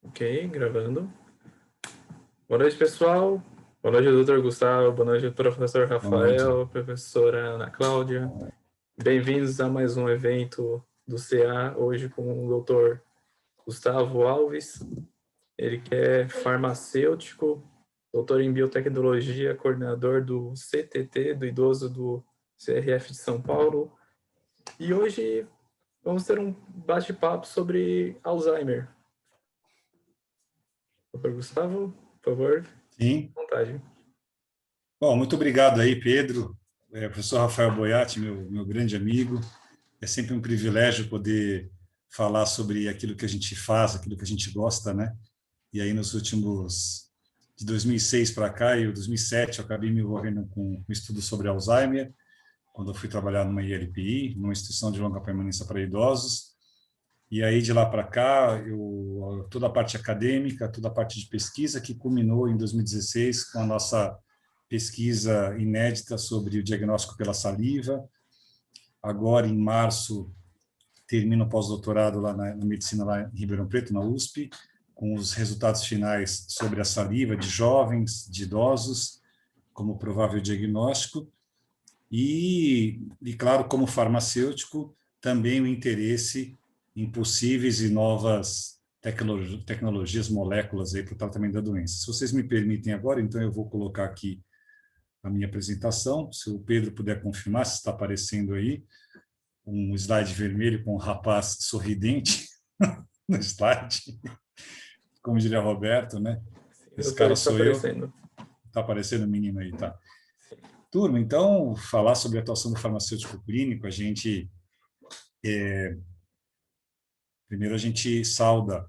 Ok, gravando. Boa noite, pessoal. Boa noite, doutor Gustavo. Boa noite, professor Boa noite. Rafael, professora Ana Cláudia. Bem-vindos a mais um evento do CA, hoje com o doutor Gustavo Alves. Ele que é farmacêutico, doutor em biotecnologia, coordenador do CTT, do idoso do CRF de São Paulo. E hoje vamos ter um bate-papo sobre Alzheimer. Doutor Gustavo, por favor, Sim. à vontade. Bom, muito obrigado aí, Pedro. Professor Rafael Boiati, meu grande amigo. É sempre um privilégio poder falar sobre aquilo que a gente faz, aquilo que a gente gosta, né? E aí, nos últimos, de 2006 para cá, e 2007, eu acabei me envolvendo com um estudo sobre Alzheimer, quando eu fui trabalhar numa ILPI, numa instituição de longa permanência para idosos. E aí, de lá para cá, toda a parte acadêmica, toda a parte de pesquisa, que culminou em 2016 com a nossa pesquisa inédita sobre o diagnóstico pela saliva. Agora, em março, termino o pós-doutorado lá na medicina, lá em Ribeirão Preto, na USP, com os resultados finais sobre a saliva de jovens, de idosos, como provável diagnóstico. Claro, como farmacêutico, também o interesse em possíveis e novas tecnologias, moléculas aí para o tratamento da doença. Se vocês me permitem agora, então eu vou colocar aqui a minha apresentação. Se o Pedro puder confirmar se está aparecendo aí, um slide vermelho com um rapaz sorridente no slide, como diria Roberto, né? Esse Doutor, cara está sou eu. aparecendo. Está aparecendo o menino aí, tá? Turma, então, falar sobre a atuação do farmacêutico clínico, primeiro a gente sauda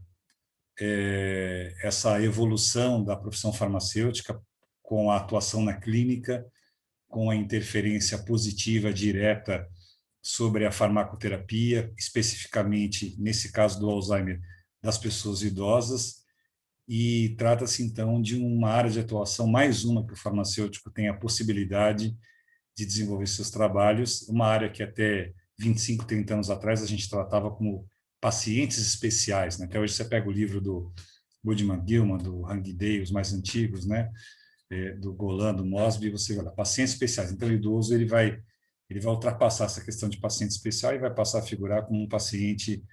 essa evolução da profissão farmacêutica com a atuação na clínica, com a interferência positiva direta sobre a farmacoterapia, especificamente, nesse caso do Alzheimer, das pessoas idosas, e trata-se, então, de uma área de atuação, mais uma que o farmacêutico tem a possibilidade de desenvolver seus trabalhos, uma área que até 25, 30 anos atrás a gente tratava como pacientes especiais, né? Até hoje você pega o livro do Budman Gilman, do Hang Day, os mais antigos, né? Do Golan, do Mosby, você olha, pacientes especiais. Então, o idoso ele vai ultrapassar essa questão de paciente especial e vai passar a figurar como um paciente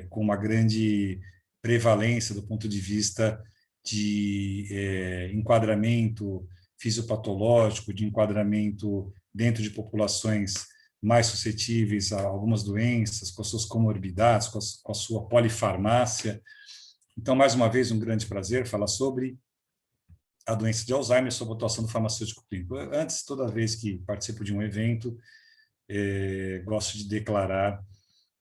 com uma grande prevalência do ponto de vista de enquadramento fisiopatológico, de enquadramento dentro de populações mais suscetíveis a algumas doenças, com as suas comorbidades, com a sua polifarmácia. Então, mais uma vez, um grande prazer falar sobre a doença de Alzheimer, sobre a atuação do farmacêutico clínico. Antes, toda vez que participo de um evento, gosto de declarar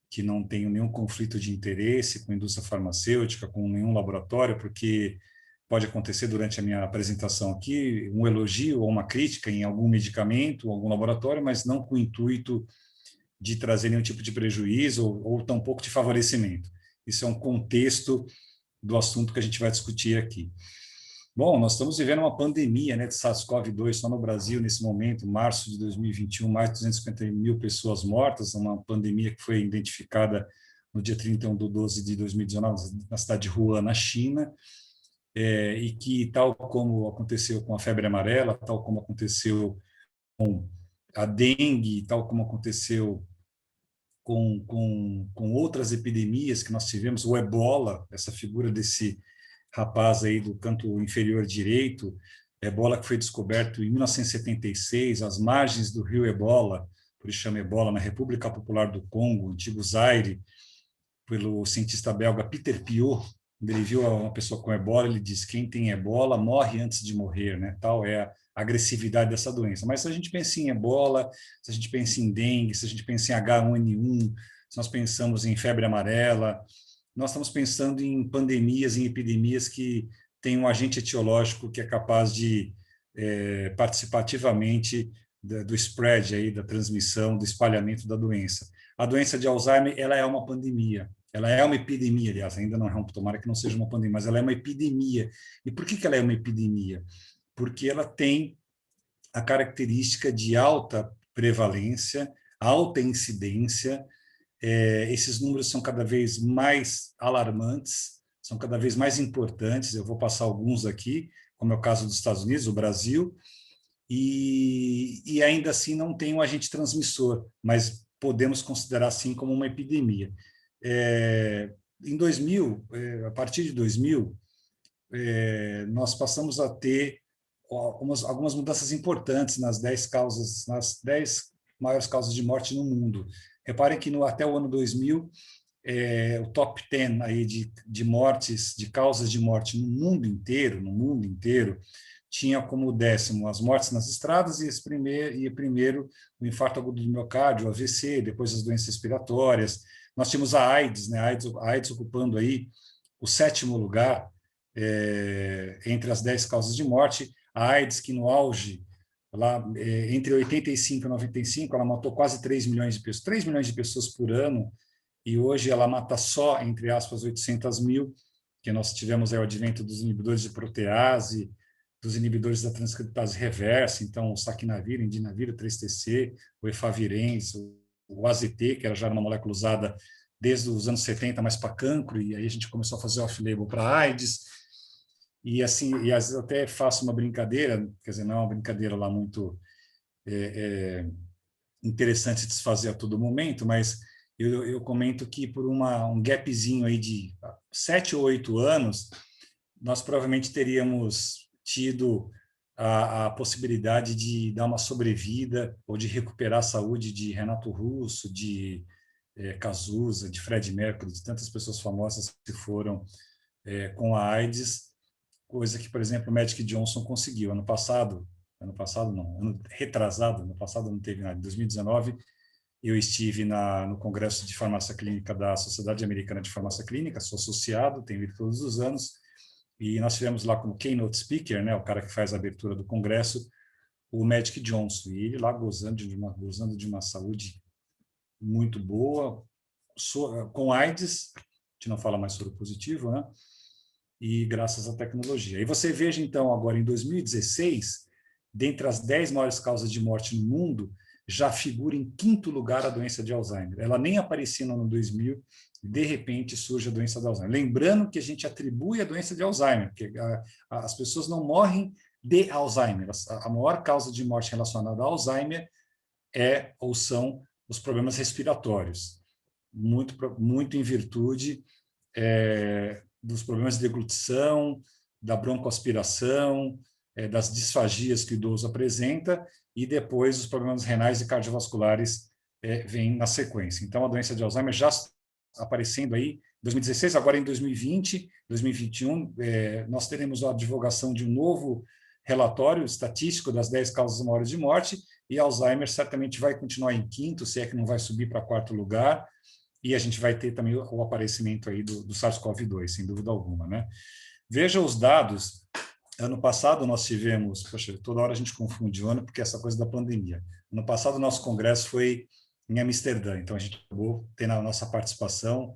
que não tenho nenhum conflito de interesse com a indústria farmacêutica, com nenhum laboratório, porque pode acontecer durante a minha apresentação aqui um elogio ou uma crítica em algum medicamento, algum laboratório, mas não com o intuito de trazer nenhum tipo de prejuízo ou tampouco de favorecimento. Isso é um contexto do assunto que a gente vai discutir aqui. Bom, nós estamos vivendo uma pandemia, né, de SARS-CoV-2 só no Brasil nesse momento, março de 2021, mais de 250 mil pessoas mortas, uma pandemia que foi identificada no dia 31 de 12 de 2019 na cidade de Wuhan, na China, e que, tal como aconteceu com a febre amarela, tal como aconteceu com a dengue, tal como aconteceu com outras epidemias que nós tivemos, o ebola, essa figura desse rapaz aí do canto inferior direito, ebola que foi descoberto em 1976, às margens do rio Ebola, por isso chama ebola, na República Popular do Congo, antigo Zaire, pelo cientista belga Peter Piot. Quando ele viu uma pessoa com ebola, ele disse: quem tem ebola morre antes de morrer, né? Tal é a agressividade dessa doença. Mas se a gente pensa em ebola, se a gente pensa em dengue, se a gente pensa em H1N1, se nós pensamos em febre amarela, nós estamos pensando em pandemias, em epidemias que têm um agente etiológico que é capaz de participar ativamente do spread, aí, da transmissão, do espalhamento da doença. A doença de Alzheimer, ela é uma pandemia. Ela é uma epidemia, aliás, ainda não é tomara que não seja uma pandemia, mas ela é uma epidemia. E por que ela é uma epidemia? Porque ela tem a característica de alta prevalência, alta incidência. Esses números são cada vez mais alarmantes, são cada vez mais importantes. Eu vou passar alguns aqui, como é o caso dos Estados Unidos, o Brasil, e ainda assim não tem um agente transmissor, mas podemos considerar assim como uma epidemia. Em 2000, a partir de 2000, nós passamos a ter algumas mudanças importantes nas 10 maiores causas de morte no mundo. Reparem que até o ano 2000, o top 10 aí de mortes, de causas de morte no mundo inteiro, tinha como 10º as mortes nas estradas e primeiro o infarto agudo do miocárdio, o AVC, depois as doenças respiratórias. Nós tínhamos a AIDS, né? A AIDS ocupando aí o 7º lugar entre as 10 causas de morte. A AIDS, que no auge, lá, entre 85 e 95, ela matou quase 3 milhões de pessoas, 3 milhões de pessoas por ano, e hoje ela mata só, entre aspas, 800 mil, que nós tivemos o advento dos inibidores de protease, dos inibidores da transcriptase reversa, então o saquinavir, indinavir, o 3-TC, o efavirenz, o AZT, que era já uma molécula usada desde os anos 70, mas para cancro, e aí a gente começou a fazer off-label para AIDS, e assim, e às vezes até faço uma brincadeira, quer dizer, não é uma brincadeira lá muito interessante de se fazer a todo momento, mas eu comento que por um gapzinho aí de 7 ou 8 anos, nós provavelmente teríamos tido a possibilidade de dar uma sobrevida ou de recuperar a saúde de Renato Russo, de Cazuza, de Fred Mercury, de tantas pessoas famosas que foram com a AIDS, coisa que, por exemplo, o Magic Johnson conseguiu. Ano passado não, ano retrasado, ano passado não teve nada, em 2019, eu estive no Congresso de Farmácia Clínica da Sociedade Americana de Farmácia Clínica, sou associado, tenho ido todos os anos, e nós tivemos lá como keynote speaker, né, o cara que faz a abertura do congresso, o Magic Johnson, e ele lá gozando de uma saúde muito boa, com AIDS, a gente não fala mais sobre o positivo, né? E graças à tecnologia. E você veja, então, agora em 2016, dentre as 10 maiores causas de morte no mundo, já figura em 5º lugar a doença de Alzheimer. Ela nem aparecia no ano 2000, e de repente surge a doença de Alzheimer. Lembrando que a gente atribui a doença de Alzheimer, porque as pessoas não morrem de Alzheimer. A maior causa de morte relacionada a Alzheimer ou são os problemas respiratórios, muito em virtude dos problemas de deglutição, da broncoaspiração, das disfagias que o idoso apresenta, e depois os problemas renais e cardiovasculares vêm na sequência. Então, a doença de Alzheimer já aparecendo aí em 2016, agora em 2020, 2021, nós teremos a divulgação de um novo relatório estatístico das 10 causas maiores de morte, e Alzheimer certamente vai continuar em 5º, se é que não vai subir para 4º lugar, e a gente vai ter também o aparecimento aí do SARS-CoV-2, sem dúvida alguma, né? Veja os dados. Ano passado nós tivemos, poxa, toda hora a gente confunde o ano porque essa coisa da pandemia. Ano passado o nosso congresso foi em Amsterdã, então a gente acabou tendo a nossa participação,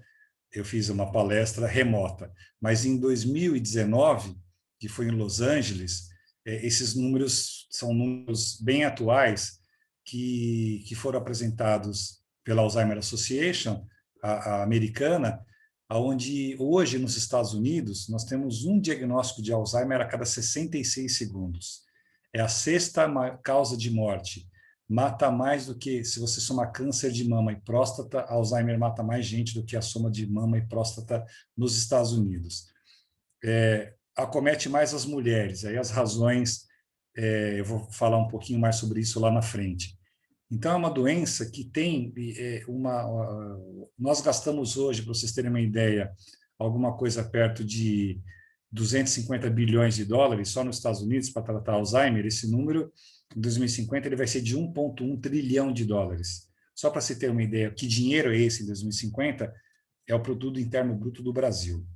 eu fiz uma palestra remota, mas em 2019, que foi em Los Angeles, esses números são números bem atuais que foram apresentados pela Alzheimer Association, a americana, onde hoje nos Estados Unidos nós temos um diagnóstico de Alzheimer a cada 66 segundos. É a 6ª causa de morte. Mata mais do que, se você somar câncer de mama e próstata, Alzheimer mata mais gente do que a soma de mama e próstata nos Estados Unidos. Acomete mais as mulheres, aí as razões, eu vou falar um pouquinho mais sobre isso lá na frente. Então, é uma doença que tem nós gastamos hoje, para vocês terem uma ideia, alguma coisa perto de 250 bilhões de dólares só nos Estados Unidos para tratar Alzheimer. Esse número, em 2050, ele vai ser de 1,1 trilhão de dólares. Só para você ter uma ideia, que dinheiro é esse em 2050? É o produto interno bruto do Brasil,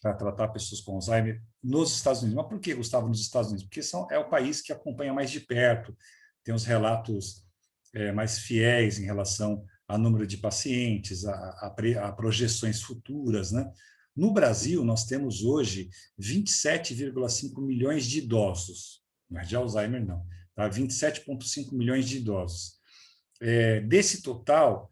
para tratar pessoas com Alzheimer nos Estados Unidos. Mas por que, Gustavo, nos Estados Unidos? Porque é o país que acompanha mais de perto, tem os relatos mais fiéis em relação ao número de pacientes, a projeções futuras, né? No Brasil, nós temos hoje 27,5 milhões de idosos, não é de Alzheimer, não, tá? 27,5 milhões de idosos. Desse total,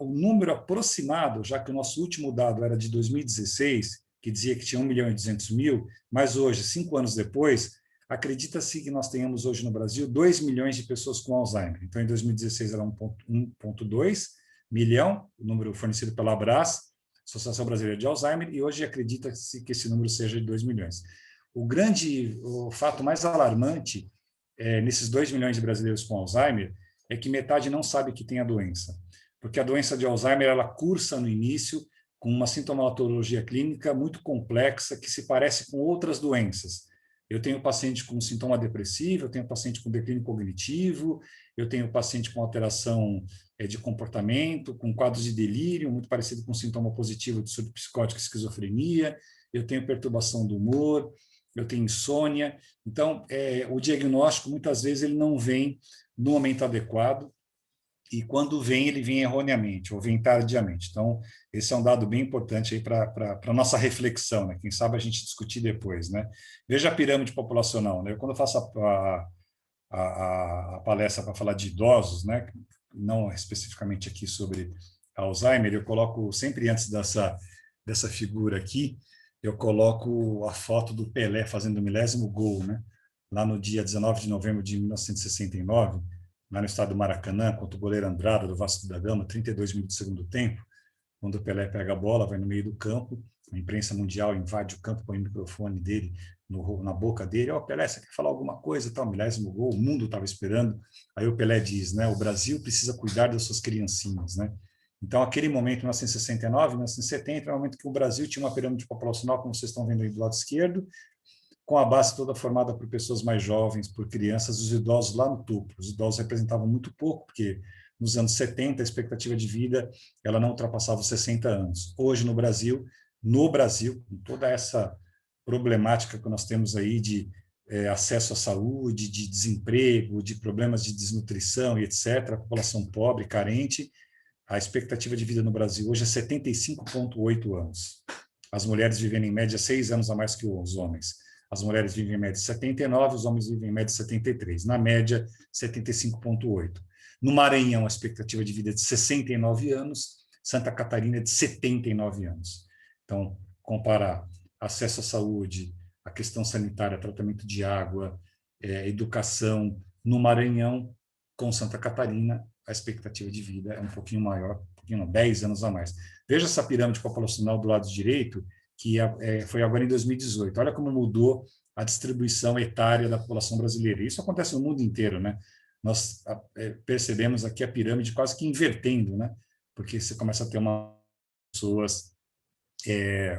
o número aproximado, já que o nosso último dado era de 2016, que dizia que tinha 1.200.000, mas hoje, 5 anos depois, acredita-se que nós tenhamos hoje no Brasil 2 milhões de pessoas com Alzheimer. Então, em 2016 era 1,2 milhão, o número fornecido pela Abras, Associação Brasileira de Alzheimer, e hoje acredita-se que esse número seja de 2 milhões. O fato mais alarmante nesses 2 milhões de brasileiros com Alzheimer é que metade não sabe que tem a doença, porque a doença de Alzheimer ela cursa no início com uma sintomatologia clínica muito complexa que se parece com outras doenças. Eu tenho paciente com sintoma depressivo, eu tenho paciente com declínio cognitivo, eu tenho paciente com alteração de comportamento, com quadros de delírio, muito parecido com sintoma positivo de surto psicótico e esquizofrenia, eu tenho perturbação do humor, eu tenho insônia. Então, o diagnóstico, muitas vezes, ele não vem no momento adequado, e quando vem, ele vem erroneamente, ou vem tardiamente. Então, esse é um dado bem importante aí para a nossa reflexão, né? Quem sabe a gente discutir depois, né? Veja a pirâmide populacional, né? Quando eu faço a palestra para falar de idosos, né? Não especificamente aqui sobre Alzheimer, eu coloco sempre antes dessa figura aqui, eu coloco a foto do Pelé fazendo o 1000º gol, né? Lá no dia 19 de novembro de 1969, lá no estado do Maracanã, contra o goleiro Andrada, do Vasco da Gama, 32 minutos do segundo tempo, quando o Pelé pega a bola, vai no meio do campo, a imprensa mundial invade o campo, põe o microfone dele na boca dele, Pelé, você quer falar alguma coisa? Tal, 1000º gol, o mundo estava esperando. Aí o Pelé diz, né, o Brasil precisa cuidar das suas criancinhas, né? Então, aquele momento, 1969, 1970, é o momento que o Brasil tinha uma pirâmide populacional, como vocês estão vendo aí do lado esquerdo, com a base toda formada por pessoas mais jovens, por crianças, os idosos lá no topo. Os idosos representavam muito pouco, porque nos anos 70 a expectativa de vida ela não ultrapassava os 60 anos. Hoje no Brasil, com toda essa problemática que nós temos aí de acesso à saúde, de desemprego, de problemas de desnutrição e etc., a população pobre, carente, a expectativa de vida no Brasil hoje é 75,8 anos. As mulheres vivem em média 6 anos a mais que os homens. As mulheres vivem em média 79, os homens vivem em média 73. Na média, 75,8. No Maranhão, a expectativa de vida é de 69 anos, Santa Catarina é de 79 anos. Então, comparar acesso à saúde, a questão sanitária, tratamento de água, educação, no Maranhão com Santa Catarina, a expectativa de vida é um pouquinho maior, 10 anos a mais. Veja essa pirâmide populacional do lado direito, que foi agora em 2018. Olha como mudou a distribuição etária da população brasileira. Isso acontece no mundo inteiro, né? Nós percebemos aqui a pirâmide quase que invertendo, né? Porque você começa a ter pessoas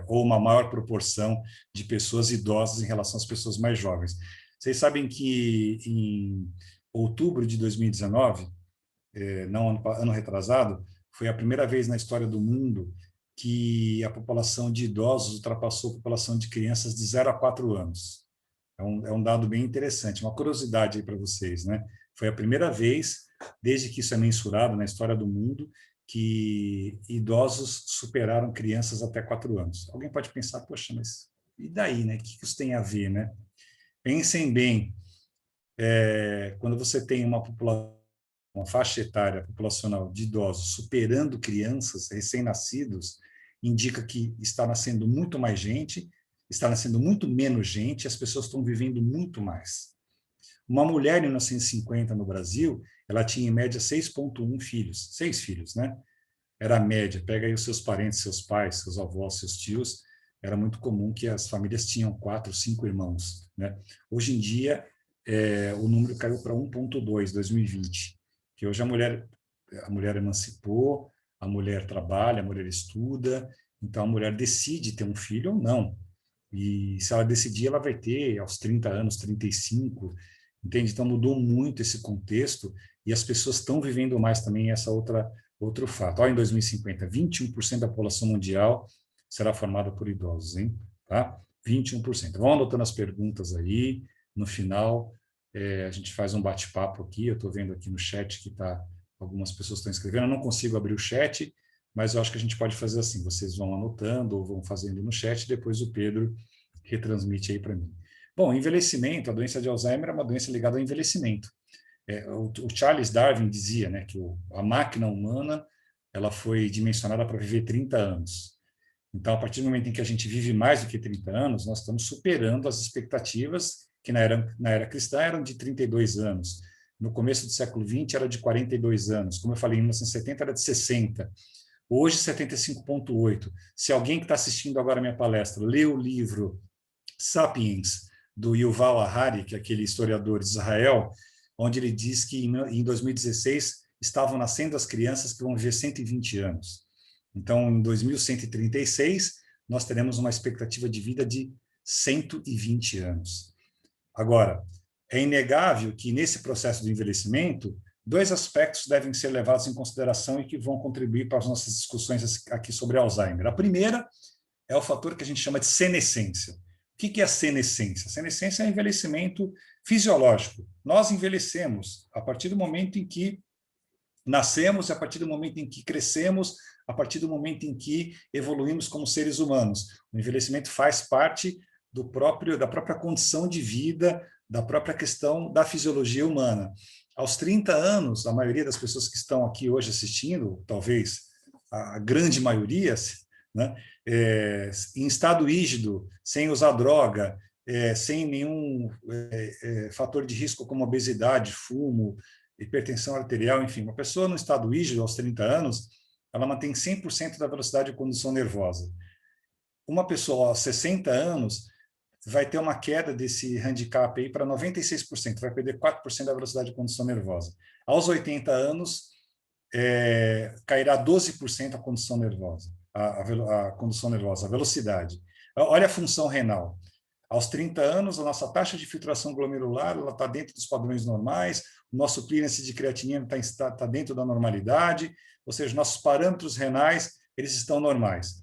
ou uma maior proporção de pessoas idosas em relação às pessoas mais jovens. Vocês sabem que em outubro de 2019, não ano retrasado, foi a primeira vez na história do mundo que a população de idosos ultrapassou a população de crianças de 0 a 4 anos. É um dado bem interessante, uma curiosidade aí para vocês, né? Foi a primeira vez, desde que isso é mensurado na história do mundo, que idosos superaram crianças até 4 anos. Alguém pode pensar, poxa, mas e daí, né? O que isso tem a ver, né? Pensem bem, quando você tem uma faixa etária populacional de idosos superando crianças recém-nascidos, indica que está nascendo muito mais gente, está nascendo muito menos gente, e as pessoas estão vivendo muito mais. Uma mulher em 1950 no Brasil, ela tinha em média 6,1 filhos, 6 filhos, né? Era a média. Pega aí os seus parentes, seus pais, seus avós, seus tios, era muito comum que as famílias tinham 4, 5 irmãos, né? Hoje em dia, o número caiu para 1,2 em 2020, que hoje a mulher emancipou, a mulher trabalha, a mulher estuda, então a mulher decide ter um filho ou não. E se ela decidir, ela vai ter aos 30 anos, 35, entende? Então mudou muito esse contexto e as pessoas estão vivendo mais também outro fato. Olha, em 2050, 21% da população mundial será formada por idosos, hein? Tá? 21%. Vão anotando as perguntas aí, no final a gente faz um bate-papo aqui, eu estou vendo aqui no chat que algumas pessoas estão escrevendo, eu não consigo abrir o chat, mas eu acho que a gente pode fazer assim, vocês vão anotando ou vão fazendo no chat, depois o Pedro retransmite aí para mim. Bom, envelhecimento, a doença de Alzheimer é uma doença ligada ao envelhecimento. O Charles Darwin dizia, né, que a máquina humana ela foi dimensionada para viver 30 anos. Então, a partir do momento em que a gente vive mais do que 30 anos, nós estamos superando as expectativas que na era cristã eram de 32 anos. No começo do século XX era de 42 anos. Como eu falei, em 1970 era de 60. Hoje, 75,8. Se alguém que está assistindo agora a minha palestra leu o livro Sapiens, do Yuval Harari, que é aquele historiador de Israel, onde ele diz que em 2016 estavam nascendo as crianças que vão viver 120 anos. Então, em 2136, nós teremos uma expectativa de vida de 120 anos. Agora, é inegável que nesse processo do envelhecimento, dois aspectos devem ser levados em consideração e que vão contribuir para as nossas discussões aqui sobre Alzheimer. A primeira é o fator que a gente chama de senescência. O que é a senescência? A senescência é envelhecimento fisiológico. Nós envelhecemos a partir do momento em que nascemos, a partir do momento em que crescemos, a partir do momento em que evoluímos como seres humanos. O envelhecimento faz parte da própria condição de vida, da própria questão da fisiologia humana. Aos 30 anos, a maioria das pessoas que estão aqui hoje assistindo, talvez a grande maioria, né, em estado rígido, sem usar droga, sem nenhum fator de risco como obesidade, fumo, hipertensão arterial, enfim, uma pessoa no estado rígido aos 30 anos, ela mantém 100% da velocidade de condução nervosa. Uma pessoa aos 60 anos vai ter uma queda desse handicap aí para 96%, vai perder 4% da velocidade de condução nervosa. Aos 80 anos, cairá 12% a condução nervosa, a condução nervosa, a velocidade. Olha a função renal. Aos 30 anos, a nossa taxa de filtração glomerular está dentro dos padrões normais, o nosso clearance de creatinina está dentro da normalidade, ou seja, nossos parâmetros renais eles estão normais.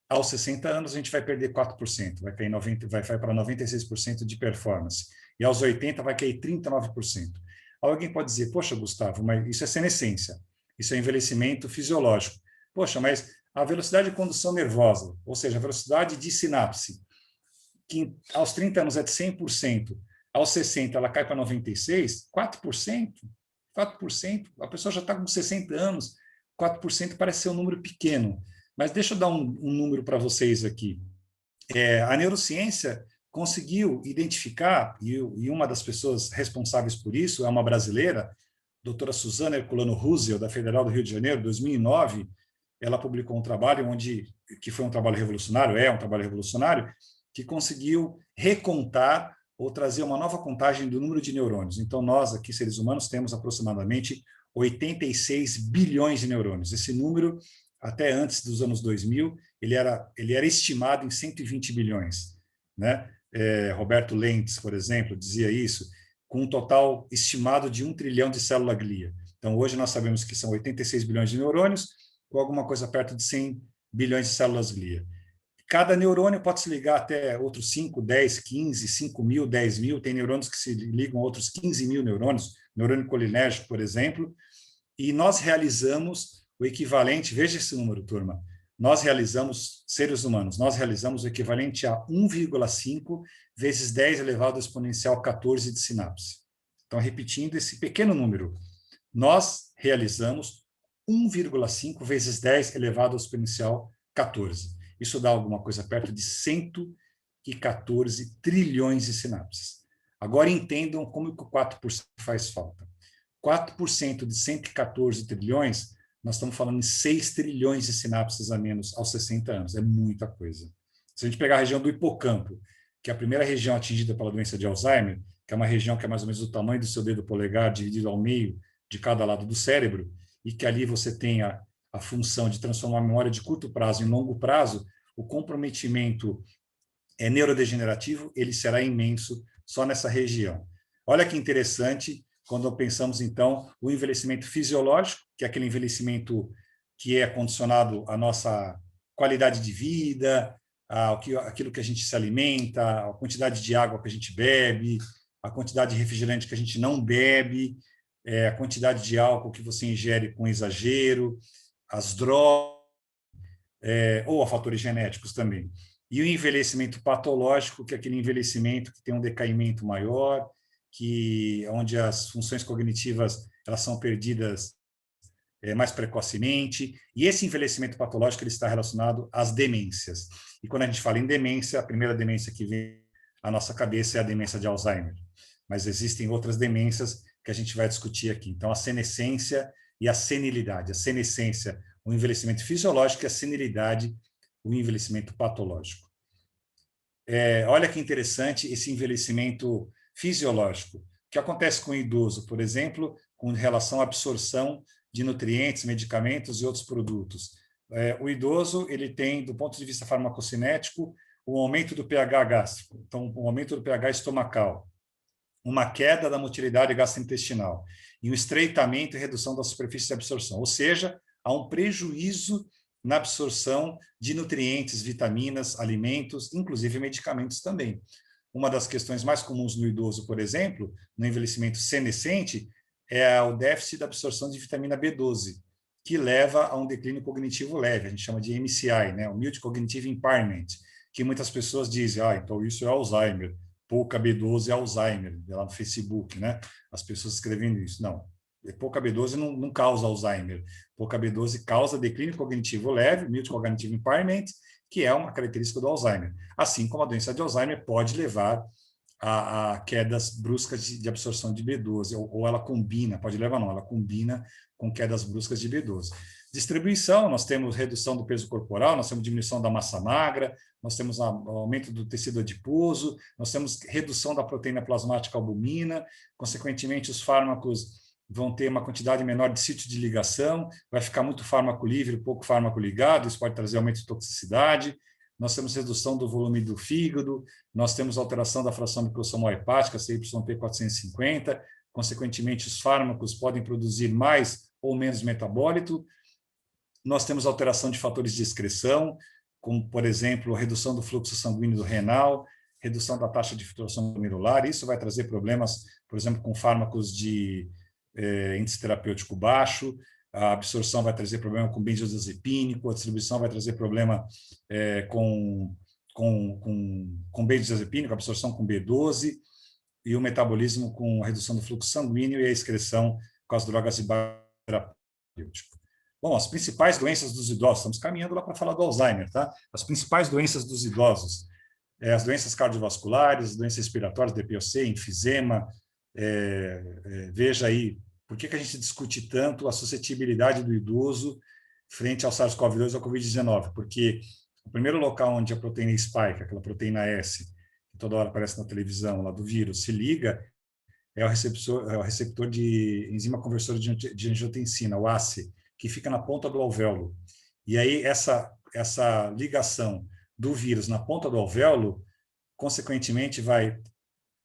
Aos 60 anos, a gente vai perder 4%, vai para 96% de performance. E aos 80, vai cair 39%. Alguém pode dizer, poxa, Gustavo, mas isso é senescência, isso é envelhecimento fisiológico. Poxa, mas a velocidade de condução nervosa, ou seja, a velocidade de sinapse, que aos 30 anos é de 100%, aos 60 ela cai para 96%, 4%, a pessoa já está com 60 anos, 4% parece ser um número pequeno. Mas deixa eu dar um número para vocês aqui. A neurociência conseguiu identificar, e uma das pessoas responsáveis por isso é uma brasileira, doutora Suzana Herculano Russell, da Federal do Rio de Janeiro, 2009, ela publicou um trabalho que foi um trabalho revolucionário, é um trabalho revolucionário, que conseguiu recontar ou trazer uma nova contagem do número de neurônios. Então, nós aqui, seres humanos, temos aproximadamente 86 bilhões de neurônios. Esse número, até antes dos anos 2000, ele era estimado em 120 bilhões. Né? Roberto Lentz, por exemplo, dizia isso, com um total estimado de 1 trilhão de célula-glia. Então, hoje nós sabemos que são 86 bilhões de neurônios, com alguma coisa perto de 100 bilhões de células-glia. Cada neurônio pode se ligar até outros 5, 10, 15, 5 mil, 10 mil. Tem neurônios que se ligam a outros 15 mil neurônios, neurônio colinérgico, por exemplo. E nós realizamos o equivalente, veja esse número, turma, seres humanos, nós realizamos o equivalente a 1,5 vezes 10 elevado ao exponencial 14 de sinapse. Então, repetindo esse pequeno número, nós realizamos 1,5 vezes 10 elevado ao exponencial 14. Isso dá alguma coisa perto de 114 trilhões de sinapses. Agora entendam como que o 4% faz falta. 4% de 114 trilhões, nós estamos falando em 6 trilhões de sinapses a menos aos 60 anos. É muita coisa. Se a gente pegar a região do hipocampo, que é a primeira região atingida pela doença de Alzheimer, que é uma região que é mais ou menos do tamanho do seu dedo polegar, dividido ao meio de cada lado do cérebro, e que ali você tem a função de transformar a memória de curto prazo em longo prazo, o comprometimento neurodegenerativo ele será imenso só nessa região. Olha que interessante quando pensamos, então, o envelhecimento fisiológico, que é aquele envelhecimento que é condicionado à nossa qualidade de vida, aquilo que a gente se alimenta, a quantidade de água que a gente bebe, a quantidade de refrigerante que a gente não bebe, a quantidade de álcool que você ingere com exagero, as drogas, ou a fatores genéticos também. E o envelhecimento patológico, que é aquele envelhecimento que tem um decaimento maior, onde as funções cognitivas elas são perdidas mais precocemente, e esse envelhecimento patológico ele está relacionado às demências. E quando a gente fala em demência, a primeira demência que vem à nossa cabeça é a demência de Alzheimer, mas existem outras demências que a gente vai discutir aqui. Então, a senescência e a senilidade. A senescência, o envelhecimento fisiológico, e a senilidade, o envelhecimento patológico. Olha que interessante esse envelhecimento fisiológico. O que acontece com o idoso, por exemplo, com relação à absorção de nutrientes, medicamentos e outros produtos. O idoso ele tem, do ponto de vista farmacocinético, o aumento do pH gástrico, então, o aumento do pH estomacal, uma queda da motilidade gastrointestinal e um estreitamento e redução da superfície de absorção, ou seja, há um prejuízo na absorção de nutrientes, vitaminas, alimentos, inclusive medicamentos também. Uma das questões mais comuns no idoso, por exemplo, no envelhecimento senescente, é o déficit da absorção de vitamina B12, que leva a um declínio cognitivo leve, a gente chama de MCI, né? O Mild Cognitive Impairment, que muitas pessoas dizem, então isso é Alzheimer, pouca B12 é Alzheimer, lá no Facebook, né? As pessoas escrevendo isso. Não, pouca B12 não causa Alzheimer. Pouca B12 causa declínio cognitivo leve, Mild Cognitive Impairment, que é uma característica do Alzheimer. Assim como a doença de Alzheimer pode levar a quedas bruscas de absorção de B12, ou ela combina, pode levar não, ela combina com quedas bruscas de B12. Distribuição, nós temos redução do peso corporal, nós temos diminuição da massa magra, nós temos aumento do tecido adiposo, nós temos redução da proteína plasmática albumina, consequentemente os fármacos vão ter uma quantidade menor de sítio de ligação, vai ficar muito fármaco livre, pouco fármaco ligado, isso pode trazer aumento de toxicidade. Nós temos redução do volume do fígado, nós temos alteração da fração microsomal hepática, CYP450, consequentemente os fármacos podem produzir mais ou menos metabólito. Nós temos alteração de fatores de excreção, como, por exemplo, redução do fluxo sanguíneo do renal, redução da taxa de filtração glomerular. Isso vai trazer problemas, por exemplo, com fármacos de índice terapêutico baixo, a absorção vai trazer problema com benzodiazepínico, a distribuição vai trazer problema com benzodiazepínico, absorção com B12, e o metabolismo com redução do fluxo sanguíneo e a excreção com as drogas de baixo terapêutico. Bom, as principais doenças dos idosos, estamos caminhando lá para falar do Alzheimer, tá? As principais doenças dos idosos, as doenças cardiovasculares, as doenças respiratórias, DPOC, enfisema, veja aí, por que a gente discute tanto a suscetibilidade do idoso frente ao SARS-CoV-2 e ao Covid-19? Porque o primeiro local onde a proteína spike, aquela proteína S, que toda hora aparece na televisão, lá do vírus, se liga, é o receptor de enzima conversora de angiotensina, o ACE, que fica na ponta do alvéolo. E aí essa ligação do vírus na ponta do alvéolo, consequentemente, vai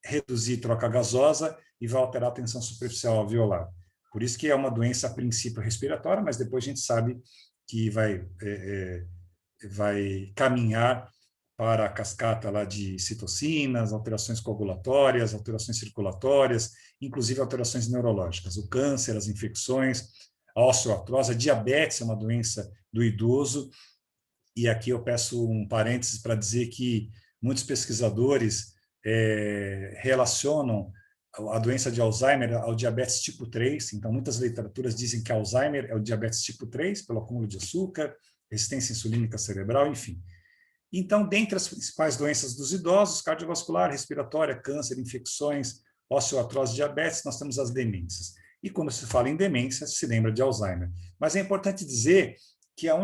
reduzir troca gasosa e vai alterar a tensão superficial alveolar. Por isso que é uma doença, a princípio, respiratória, mas depois a gente sabe que vai caminhar para a cascata lá de citocinas, alterações coagulatórias, alterações circulatórias, inclusive alterações neurológicas, o câncer, as infecções, a osteoartrose, a diabetes é uma doença do idoso, e aqui eu peço um parênteses para dizer que muitos pesquisadores relacionam a doença de Alzheimer ao diabetes tipo 3, então muitas literaturas dizem que Alzheimer é o diabetes tipo 3, pelo acúmulo de açúcar, resistência insulínica cerebral, enfim. Então, dentre as principais doenças dos idosos, cardiovascular, respiratória, câncer, infecções, osteoartrose, diabetes, nós temos as demências. E quando se fala em demência, se lembra de Alzheimer. Mas é importante dizer que a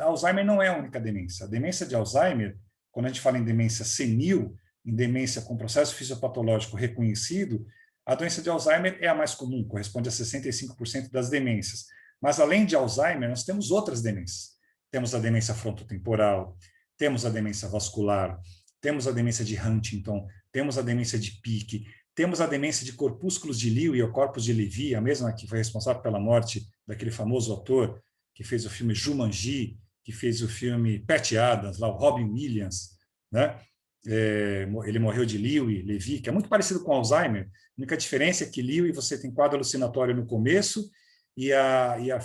Alzheimer não é a única demência. A demência de Alzheimer, quando a gente fala em demência senil, em demência com processo fisiopatológico reconhecido, a doença de Alzheimer é a mais comum, corresponde a 65% das demências. Mas, além de Alzheimer, nós temos outras demências. Temos a demência frontotemporal, temos a demência vascular, temos a demência de Huntington, temos a demência de Pick, temos a demência de corpúsculos de Lewy ou corpos de Levy, a mesma que foi responsável pela morte daquele famoso autor que fez o filme Jumanji, que fez o filme Patch Adams, lá o Robin Williams, né? Ele morreu de Lewy, que é muito parecido com Alzheimer. A única diferença é que Lewy você tem quadro alucinatório no começo e a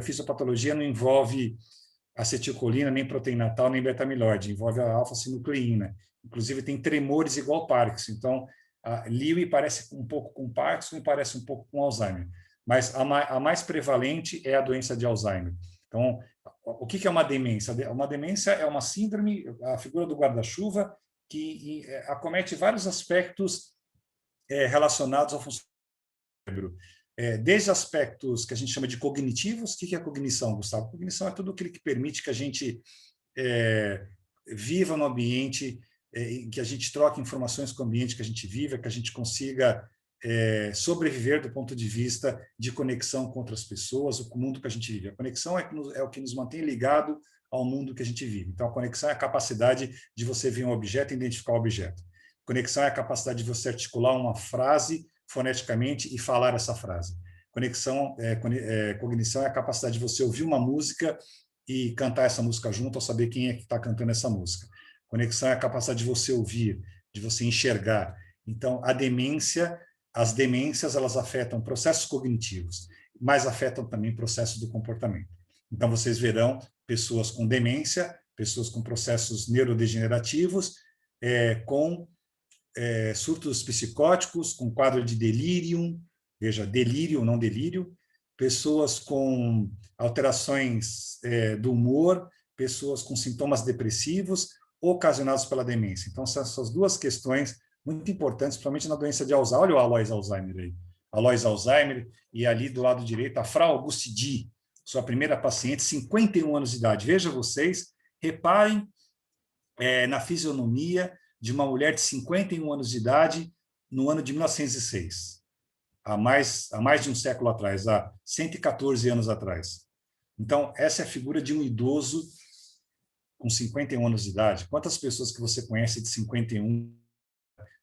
fisiopatologia não envolve acetilcolina, nem proteína tal, nem beta-amiloide, envolve a alfa-sinucleína. Inclusive tem tremores igual Parkinson. Então, A Lewy parece um pouco com Parkinson e parece um pouco com Alzheimer, mas a mais prevalente é a doença de Alzheimer. Então, o que é uma demência? Uma demência é uma síndrome, a figura do guarda-chuva, que acomete vários aspectos relacionados ao funcionamento do cérebro. Desde aspectos que a gente chama de cognitivos. O que é cognição, Gustavo? Cognição é tudo aquilo que permite que a gente viva no ambiente, que a gente troque informações com o ambiente que a gente vive, que a gente consiga sobreviver do ponto de vista de conexão com outras pessoas, o mundo que a gente vive. A conexão é o que nos mantém ligado ao mundo que a gente vive. Então, a conexão é a capacidade de você ver um objeto e identificar o objeto. Conexão é a capacidade de você articular uma frase foneticamente e falar essa frase. Cognição é a capacidade de você ouvir uma música e cantar essa música junto, ou saber quem é que está cantando essa música. Conexão é a capacidade de você ouvir, de você enxergar. Então, as demências, elas afetam processos cognitivos, mas afetam também processos do comportamento. Então, vocês verão pessoas com demência, pessoas com processos neurodegenerativos, com surtos psicóticos, com quadro de delírio, veja, delírio, não delírio, pessoas com alterações do humor, pessoas com sintomas depressivos ocasionados pela demência. Então, são essas duas questões muito importantes, principalmente na doença de Alzheimer. Olha o Alois Alzheimer aí. Alois Alzheimer, e ali do lado direito, a Frau Auguste Di, sua primeira paciente, 51 anos de idade. Veja vocês, reparem na fisionomia de uma mulher de 51 anos de idade no ano de 1906, há mais de um século atrás, há 114 anos atrás. Então, essa é a figura de um idoso com 51 anos de idade. Quantas pessoas que você conhece de 51,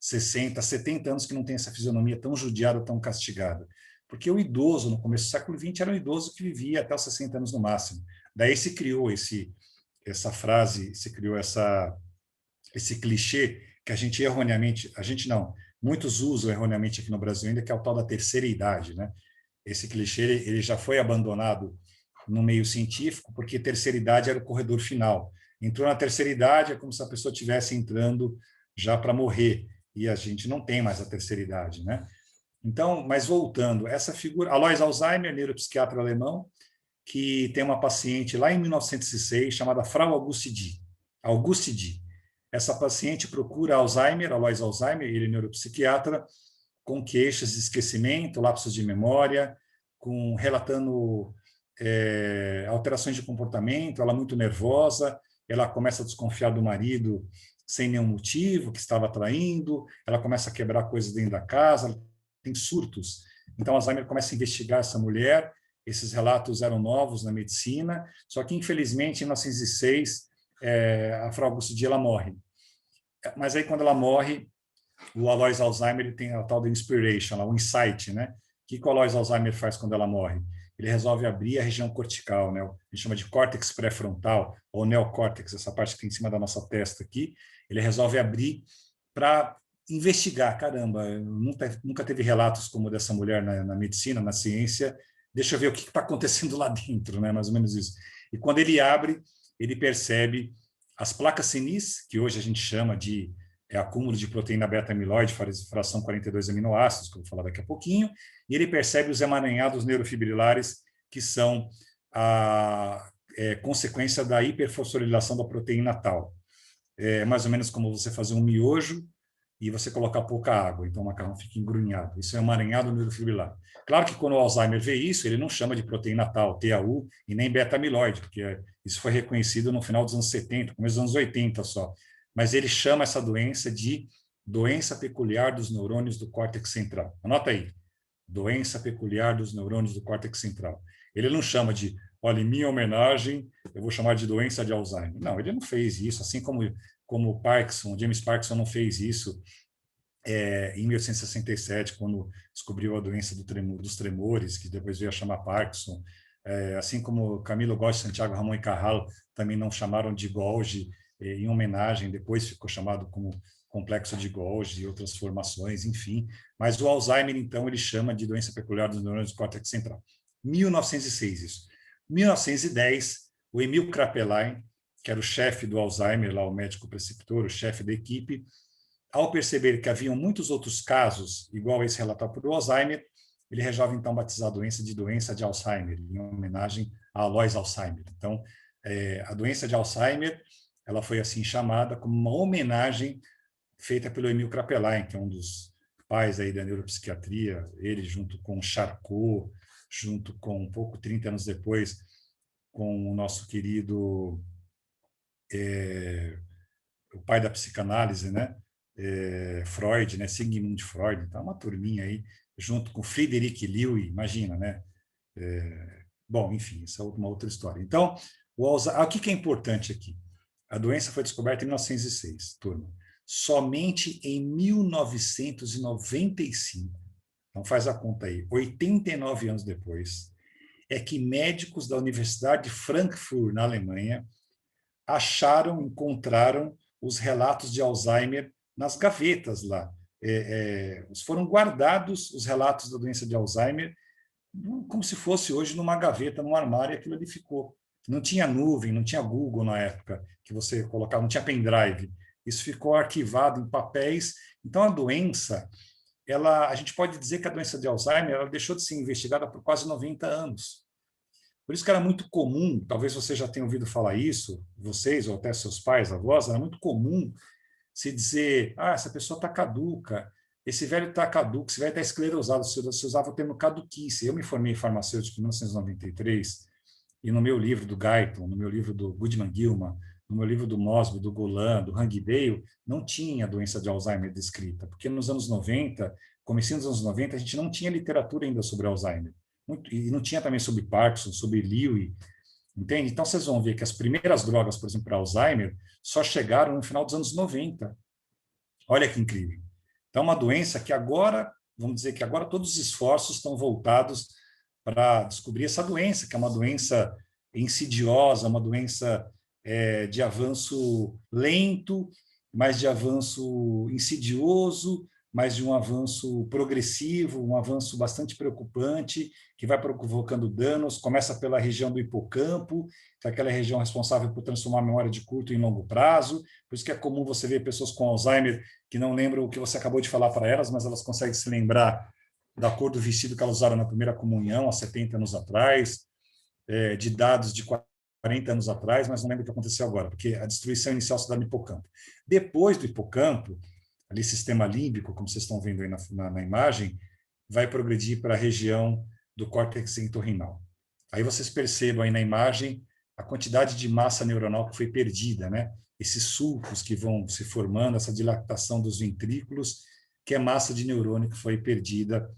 60, 70 anos que não tem essa fisionomia tão judiada, tão castigada? Porque o idoso, no começo do século XX, era um idoso que vivia até os 60 anos no máximo. Daí se criou essa frase, se criou esse clichê que a gente erroneamente, muitos usam erroneamente aqui no Brasil ainda, que é o tal da terceira idade, né? Esse clichê ele já foi abandonado no meio científico, porque terceira idade era o corredor final. Entrou na terceira idade, é como se a pessoa estivesse entrando já para morrer, e a gente não tem mais a terceira idade, né? Então, mas voltando, essa figura, Alois Alzheimer, neuropsiquiatra alemão, que tem uma paciente lá em 1906, chamada Frau Auguste Di. Essa paciente procura Alzheimer, Alois Alzheimer, ele é neuropsiquiatra, com queixas de esquecimento, lapsos de memória, relatando alterações de comportamento, ela muito nervosa, ela começa a desconfiar do marido sem nenhum motivo, que estava traindo, ela começa a quebrar coisas dentro da casa, ela tem surtos. Então, Alzheimer começa a investigar essa mulher, esses relatos eram novos na medicina, só que, infelizmente, em 1906, a Frau Auguste Di, ela morre. Mas aí, quando ela morre, o Alois Alzheimer ele tem a tal da inspiration, o insight, né? O que o Alois Alzheimer faz quando ela morre? Ele resolve abrir a região cortical, né? A gente chama de córtex pré-frontal, ou neocórtex, essa parte que tem em cima da nossa testa aqui. Ele resolve abrir para investigar. Caramba, nunca teve relatos como dessa mulher na medicina, na ciência. Deixa eu ver o que está acontecendo lá dentro, né? Mais ou menos isso. E quando ele abre, ele percebe as placas senis, que hoje a gente chama de acúmulo de proteína beta-amiloide, fração 42 aminoácidos, que eu vou falar daqui a pouquinho, e ele percebe os emaranhados neurofibrilares, que são a consequência da hiperfosforilação da proteína tal. É mais ou menos como você fazer um miojo e você colocar pouca água, então o macarrão fica engrunhado. Isso é um emaranhado neurofibrilar. Claro que quando o Alzheimer vê isso, ele não chama de proteína tal, TAU, e nem beta-amiloide, porque isso foi reconhecido no final dos anos 70, começo dos anos 80 só. Mas ele chama essa doença de doença peculiar dos neurônios do córtex central. Anota aí, doença peculiar dos neurônios do córtex central. Ele não chama de, olha, em minha homenagem, eu vou chamar de doença de Alzheimer. Não, ele não fez isso, assim como Parkinson, James Parkinson não fez isso em 1867, quando descobriu a doença dos tremores, que depois veio a chamar Parkinson. Assim como Camilo Góes, Santiago Ramon e Cajal também não chamaram de Golgi em homenagem, depois ficou chamado como complexo de Golgi e outras formações, enfim. Mas o Alzheimer, então, ele chama de doença peculiar dos neurônios do córtex central. 1906, isso. 1910, o Emil Kraepelin, que era o chefe do Alzheimer, lá o médico preceptor, o chefe da equipe, ao perceber que haviam muitos outros casos, igual esse relatado por Alzheimer, ele resolve, então, batizar a doença de Alzheimer, em homenagem a Alois Alzheimer. Então, a doença de Alzheimer, ela foi assim chamada como uma homenagem feita pelo Emil Kraepelin, que é um dos pais aí da neuropsiquiatria, ele junto com Charcot, junto com, um pouco, 30 anos depois, com o nosso querido, o pai da psicanálise, né? Freud, né? Sigmund Freud, então uma turminha aí, junto com Friedrich Lewis, imagina, né? Bom, enfim, isso é uma outra história. Então, o que é importante aqui? A doença foi descoberta em 1906, turma. Somente em 1995, então faz a conta aí, 89 anos depois, é que médicos da Universidade de Frankfurt, na Alemanha, encontraram os relatos de Alzheimer nas gavetas lá. Foram guardados os relatos da doença de Alzheimer como se fosse hoje numa gaveta, num armário, e aquilo ali ficou. Não tinha nuvem, não tinha Google na época que você colocava, não tinha pendrive. Isso ficou arquivado em papéis. Então, a doença, a gente pode dizer que a doença de Alzheimer ela deixou de ser investigada por quase 90 anos. Por isso que era muito comum, talvez você já tenha ouvido falar isso, vocês ou até seus pais, avós, era muito comum se dizer, essa pessoa está caduca, esse velho está caduco, esse velho está esclerosado, se usava o termo caduquice. Eu me formei em farmacêutico em 1993, e no meu livro do Guyton, no meu livro do Goodman Gilman, no meu livro do Mosby, do Golan, do Hangdale, não tinha a doença de Alzheimer descrita, porque nos anos 90, comecinho dos anos 90, a gente não tinha literatura ainda sobre Alzheimer. E não tinha também sobre Parkinson, sobre Lewy, entende? Então, vocês vão ver que as primeiras drogas, por exemplo, para Alzheimer, só chegaram no final dos anos 90. Olha que incrível. Então, uma doença que agora, vamos dizer que agora todos os esforços estão voltados para descobrir essa doença, que é uma doença insidiosa, uma doença de avanço lento, mas de avanço insidioso, mas de um avanço progressivo, um avanço bastante preocupante, que vai provocando danos, começa pela região do hipocampo, que é aquela região responsável por transformar a memória de curto em longo prazo. Por isso que é comum você ver pessoas com Alzheimer que não lembram o que você acabou de falar para elas, mas elas conseguem se lembrar da cor do vestido que elas usaram na primeira comunhão, há 70 anos atrás, de dados de 40 anos atrás, mas não lembro o que aconteceu agora, porque a destruição inicial se dá no hipocampo. Depois do hipocampo, ali sistema límbico, como vocês estão vendo aí na imagem, vai progredir para a região do córtex entorrinal. Aí vocês percebam aí na imagem a quantidade de massa neuronal que foi perdida, né? Esses sulcos que vão se formando, essa dilatação dos ventrículos, que é massa de neurônio que foi perdida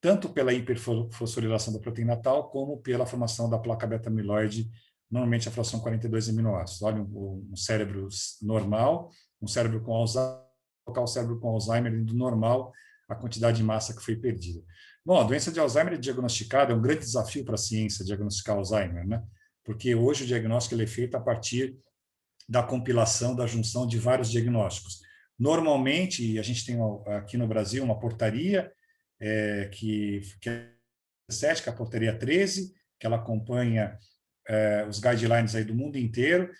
tanto pela hiperfosforilação da proteína tal, como pela formação da placa beta-amiloide, normalmente a fração 42 aminoácidos. Olha, um cérebro normal, um cérebro com Alzheimer, colocar o cérebro com Alzheimer do normal, a quantidade de massa que foi perdida. Bom, a doença de Alzheimer é diagnosticada, é um grande desafio para a ciência diagnosticar Alzheimer, né? Porque hoje o diagnóstico ele é feito a partir da compilação, da junção de vários diagnósticos. Normalmente, a gente tem aqui no Brasil uma portaria que é a portaria 13, que ela acompanha os guidelines aí do mundo inteiro.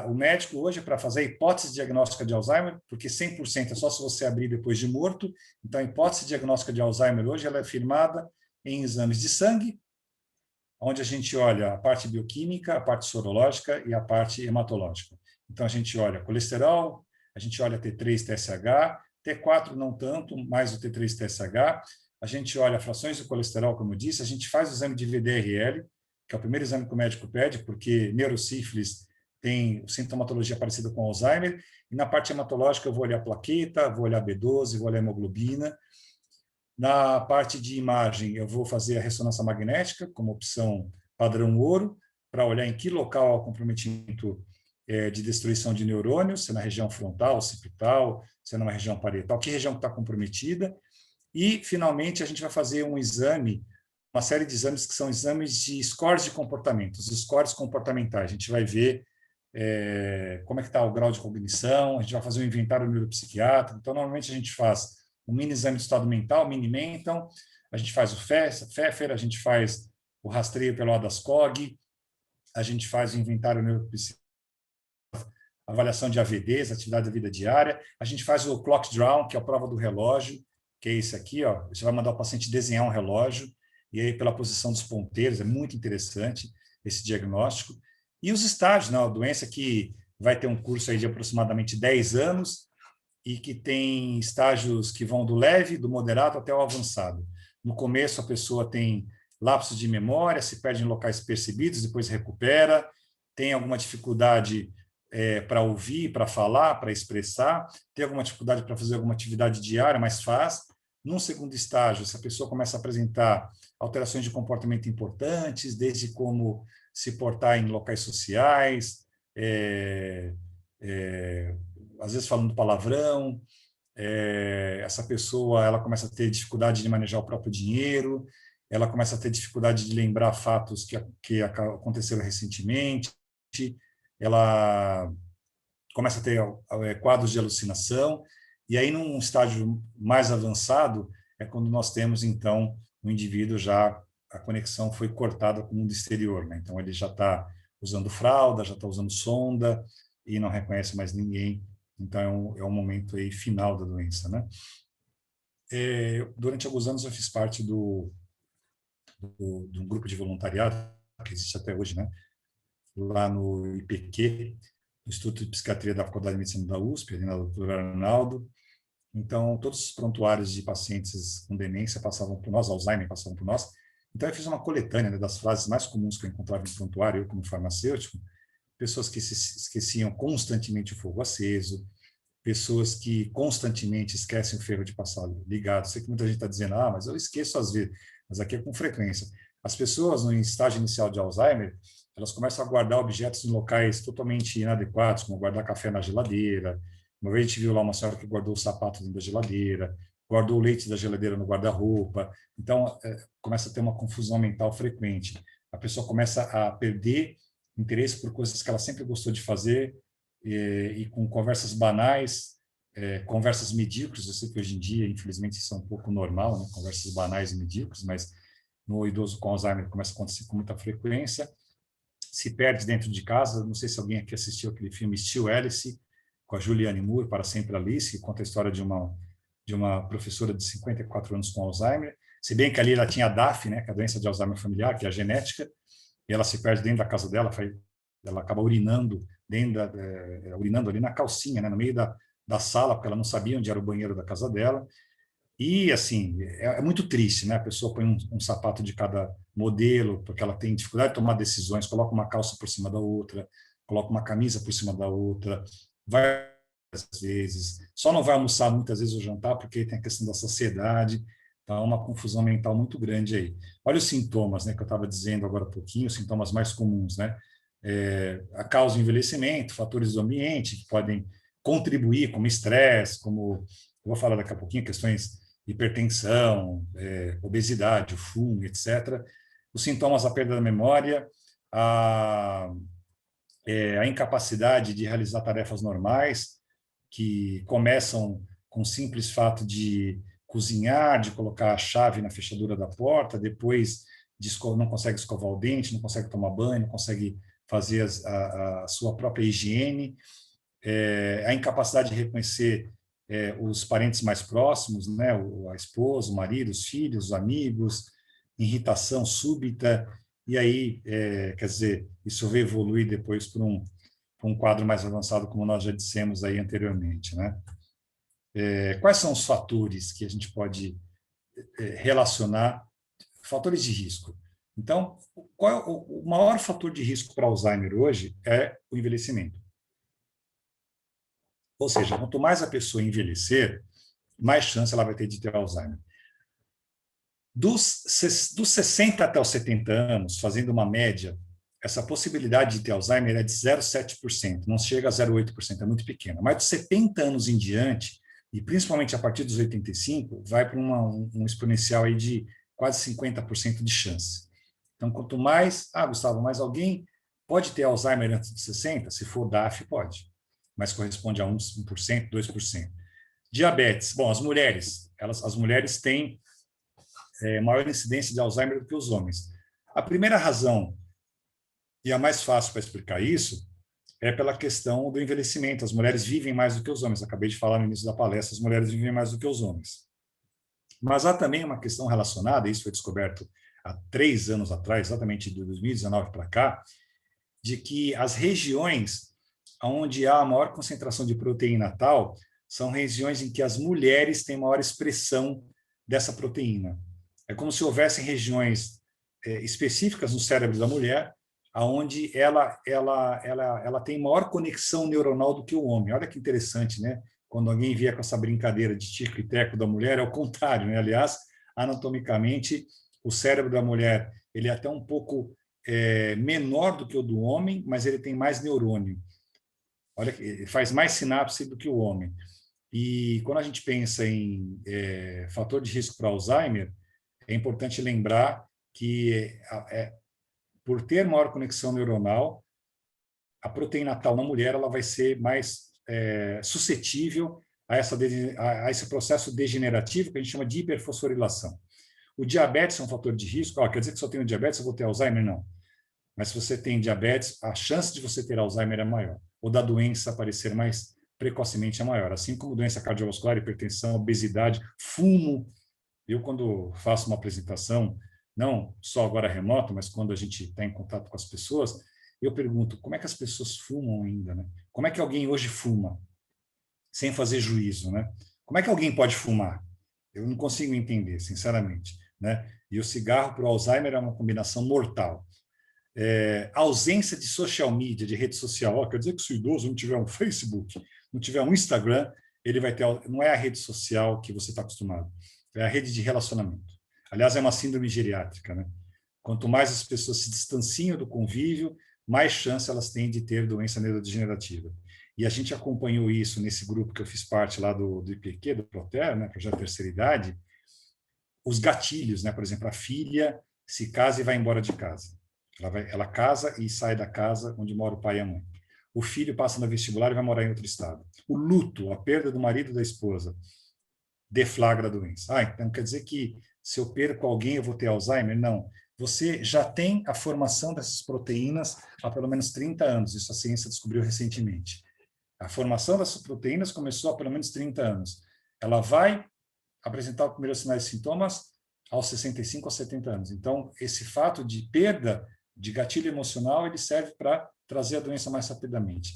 O médico hoje, para fazer a hipótese diagnóstica de Alzheimer, porque 100% é só se você abrir depois de morto, então a hipótese diagnóstica de Alzheimer hoje ela é firmada em exames de sangue, onde a gente olha a parte bioquímica, a parte sorológica e a parte hematológica. Então, a gente olha colesterol, a gente olha T3-TSH, T4 não tanto, mais o T3-TSH, a gente olha frações de colesterol, como eu disse, a gente faz o exame de VDRL, que é o primeiro exame que o médico pede, porque neurosífilis tem sintomatologia parecida com Alzheimer, e na parte hematológica eu vou olhar plaqueta, vou olhar B12, vou olhar hemoglobina. Na parte de imagem, eu vou fazer a ressonância magnética como opção padrão ouro, para olhar em que local há o comprometimento de destruição de neurônios, se é na região frontal, occipital, se é numa região parietal, que região está comprometida. E, finalmente, a gente vai fazer um exame, uma série de exames que são exames de scores de comportamento, os scores comportamentais. A gente vai ver como é que está o grau de cognição, a gente vai fazer um inventário neuropsiquiátrico. Então, normalmente, a gente faz um mini exame de estado mental, mini mental, a gente faz o Pfeffer, a gente faz o rastreio pelo ADAS-Cog, a gente faz o inventário neuropsiquiátrico avaliação de AVDs, atividade da vida diária. A gente faz o clock draw, que é a prova do relógio, que é esse aqui, ó. Você vai mandar o paciente desenhar um relógio, e aí pela posição dos ponteiros, é muito interessante esse diagnóstico. E os estágios, né? A doença que vai ter um curso aí de aproximadamente 10 anos e que tem estágios que vão do leve, do moderado até o avançado. No começo, a pessoa tem lapsos de memória, se perde em locais percebidos, depois recupera, tem alguma dificuldade para ouvir, para falar, para expressar, tem alguma dificuldade para fazer alguma atividade diária, mas faz. Num segundo estágio, essa pessoa começa a apresentar alterações de comportamento importantes, desde como se portar em locais sociais, às vezes falando palavrão, essa pessoa ela começa a ter dificuldade de manejar o próprio dinheiro, ela começa a ter dificuldade de lembrar fatos que aconteceram recentemente, ela começa a ter quadros de alucinação, e aí num estágio mais avançado é quando nós temos, então, o indivíduo já, a conexão foi cortada com o mundo exterior, né? Então ele já está usando fralda, já está usando sonda, e não reconhece mais ninguém. Então, é um momento aí final da doença, né? Durante alguns anos, eu fiz parte de um grupo de voluntariado, que existe até hoje, né? Lá no IPQ, no Instituto de Psiquiatria da Faculdade de Medicina da USP, ali na doutora Arnaldo. Então, todos os prontuários de pacientes com demência passavam por nós, Alzheimer passavam por nós. Então, eu fiz uma coletânea, né, das frases mais comuns que eu encontrava em prontuário, eu como farmacêutico, pessoas que se esqueciam constantemente o fogo aceso, pessoas que constantemente esquecem o ferro de passar ligado. Sei que muita gente está dizendo, mas eu esqueço às vezes, mas aqui é com frequência. As pessoas, no estágio inicial de Alzheimer, elas começam a guardar objetos em locais totalmente inadequados, como guardar café na geladeira. Uma vez a gente viu lá uma senhora que guardou o sapato dentro da geladeira, guardou o leite da geladeira no guarda-roupa. Então, começa a ter uma confusão mental frequente. A pessoa começa a perder interesse por coisas que ela sempre gostou de fazer, e com conversas banais, conversas medíocres. Eu sei que hoje em dia, infelizmente, isso é um pouco normal, né? Conversas banais e medíocres, mas no idoso com Alzheimer começa a acontecer com muita frequência. Se perde dentro de casa. Não sei se alguém aqui assistiu aquele filme Still Alice, com a Julianne Moore, Para Sempre Alice, que conta a história de uma professora de 54 anos com Alzheimer. Se bem que ali ela tinha a DAF, né, que é a doença de Alzheimer familiar, que é a genética, e ela se perde dentro da casa dela, ela acaba urinando urinando ali na calcinha, né, no meio da sala, porque ela não sabia onde era o banheiro da casa dela. E, assim, é muito triste, né? A pessoa põe um sapato de cada modelo, porque ela tem dificuldade de tomar decisões, coloca uma calça por cima da outra, coloca uma camisa por cima da outra, vai às vezes, só não vai almoçar muitas vezes o jantar, porque tem a questão da saciedade. Então, é uma confusão mental muito grande aí. Olha os sintomas, né, que eu estava dizendo agora há pouquinho, os sintomas mais comuns, né? A causa do envelhecimento, fatores do ambiente que podem contribuir, como estresse, como eu vou falar daqui a pouquinho, questões de hipertensão, obesidade, o fumo, etc. Os sintomas da perda da memória, a incapacidade de realizar tarefas normais, que começam com o simples fato de cozinhar, de colocar a chave na fechadura da porta, depois não consegue escovar o dente, não consegue tomar banho, não consegue fazer a sua própria higiene, a incapacidade de reconhecer os parentes mais próximos, né, a esposa, o marido, os filhos, os amigos, irritação súbita, e aí, quer dizer, isso vai evoluir depois para um quadro mais avançado, como nós já dissemos aí anteriormente, né? Quais são os fatores que a gente pode relacionar, fatores de risco? Então, qual é o maior fator de risco para Alzheimer hoje é o envelhecimento. Ou seja, quanto mais a pessoa envelhecer, mais chance ela vai ter de ter Alzheimer. Dos 60 até os 70 anos, fazendo uma média, essa possibilidade de ter Alzheimer é de 0,7%, não chega a 0,8%, é muito pequena. Mas dos 70 anos em diante, e principalmente a partir dos 85, vai para um exponencial aí de quase 50% de chance. Então, quanto mais... Gustavo, mais alguém pode ter Alzheimer antes de 60? Se for DAF, pode. Mas corresponde a 1%, 2%. Diabetes. Bom, as mulheres têm maior incidência de Alzheimer do que os homens. A primeira razão, e a mais fácil para explicar isso, é pela questão do envelhecimento. As mulheres vivem mais do que os homens. Acabei de falar no início da palestra, as mulheres vivem mais do que os homens. Mas há também uma questão relacionada, isso foi descoberto há 3 anos atrás, exatamente de 2019 para cá, de que as regiões onde há a maior concentração de proteína tal são regiões em que as mulheres têm maior expressão dessa proteína. É como se houvessem regiões específicas no cérebro da mulher, onde ela tem maior conexão neuronal do que o homem. Olha que interessante, né? Quando alguém via com essa brincadeira de tico e teco da mulher, é o contrário, né? Aliás, anatomicamente, o cérebro da mulher ele é até um pouco menor do que o do homem, mas ele tem mais neurônio. Olha, ele faz mais sinapse do que o homem. E quando a gente pensa em fator de risco para Alzheimer, é importante lembrar que por ter maior conexão neuronal, a proteína tal na mulher ela vai ser mais suscetível a esse processo degenerativo que a gente chama de hiperfosforilação. O diabetes é um fator de risco. Quer dizer que se eu tenho diabetes, eu vou ter Alzheimer? Não. Mas se você tem diabetes, a chance de você ter Alzheimer é maior, ou da doença aparecer mais precocemente é maior. Assim como doença cardiovascular, hipertensão, obesidade, fumo. Eu, quando faço uma apresentação, não só agora remota, mas quando a gente está em contato com as pessoas, eu pergunto, como é que as pessoas fumam ainda, né? Como é que alguém hoje fuma? Sem fazer juízo, né? Como é que alguém pode fumar? Eu não consigo entender, sinceramente, né? E o cigarro para o Alzheimer é uma combinação mortal. Ausência de social media, de rede social. Quer dizer que se o idoso não tiver um Facebook, não tiver um Instagram, ele vai ter... Não é a rede social que você está acostumado, é a rede de relacionamento. Aliás, é uma síndrome geriátrica, né? Quanto mais as pessoas se distanciam do convívio, mais chance elas têm de ter doença neurodegenerativa. E a gente acompanhou isso nesse grupo que eu fiz parte lá do IPQ, do Proter, né, Projeto Terceira Idade, os gatilhos, né? Por exemplo, a filha se casa e vai embora de casa. Ela casa e sai da casa onde mora o pai e a mãe. O filho passa no vestibular e vai morar em outro estado. O luto, a perda do marido e da esposa, deflagra a doença. Então quer dizer que se eu perco alguém eu vou ter Alzheimer? Não. Você já tem a formação dessas proteínas há pelo menos 30 anos. Isso a ciência descobriu recentemente. A formação dessas proteínas começou há pelo menos 30 anos. Ela vai apresentar os primeiros sinais e sintomas aos 65 a 70 anos. Então, esse fato de perda de gatilho emocional, ele serve para trazer a doença mais rapidamente.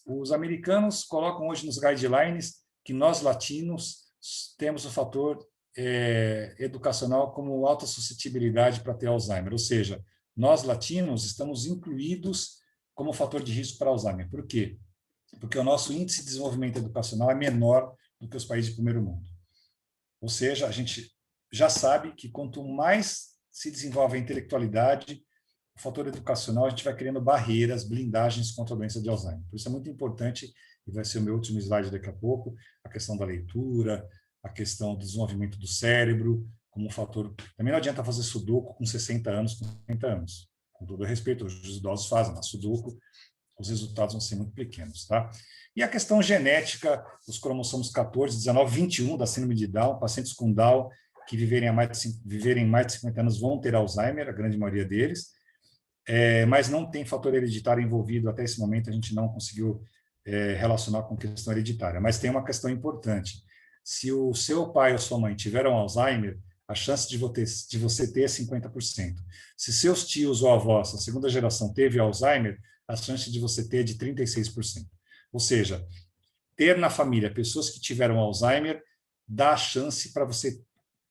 Os americanos colocam hoje nos guidelines que nós, latinos, temos o fator educacional como alta suscetibilidade para ter Alzheimer, ou seja, nós, latinos, estamos incluídos como fator de risco para Alzheimer. Por quê? Porque o nosso índice de desenvolvimento educacional é menor do que os países de primeiro mundo. Ou seja, a gente já sabe que quanto mais se desenvolve a intelectualidade, o fator educacional, a gente vai criando barreiras, blindagens contra a doença de Alzheimer. Por isso é muito importante, e vai ser o meu último slide daqui a pouco, a questão da leitura, a questão do desenvolvimento do cérebro, como um fator... Também não adianta fazer sudoku com 60 anos, com 50 anos. Com todo respeito, os idosos fazem, mas sudoku, os resultados vão ser muito pequenos, tá? E a questão genética, os cromossomos 14, 19, 21 da síndrome de Down, pacientes com Down que viverem mais de 50 anos vão ter Alzheimer, a grande maioria deles, mas não tem fator hereditário envolvido. Até esse momento a gente não conseguiu relacionar com questão hereditária. Mas tem uma questão importante. Se o seu pai ou sua mãe tiveram Alzheimer, a chance de você ter é 50%. Se seus tios ou avós, a segunda geração, teve Alzheimer, a chance de você ter é de 36%. Ou seja, ter na família pessoas que tiveram Alzheimer dá chance para você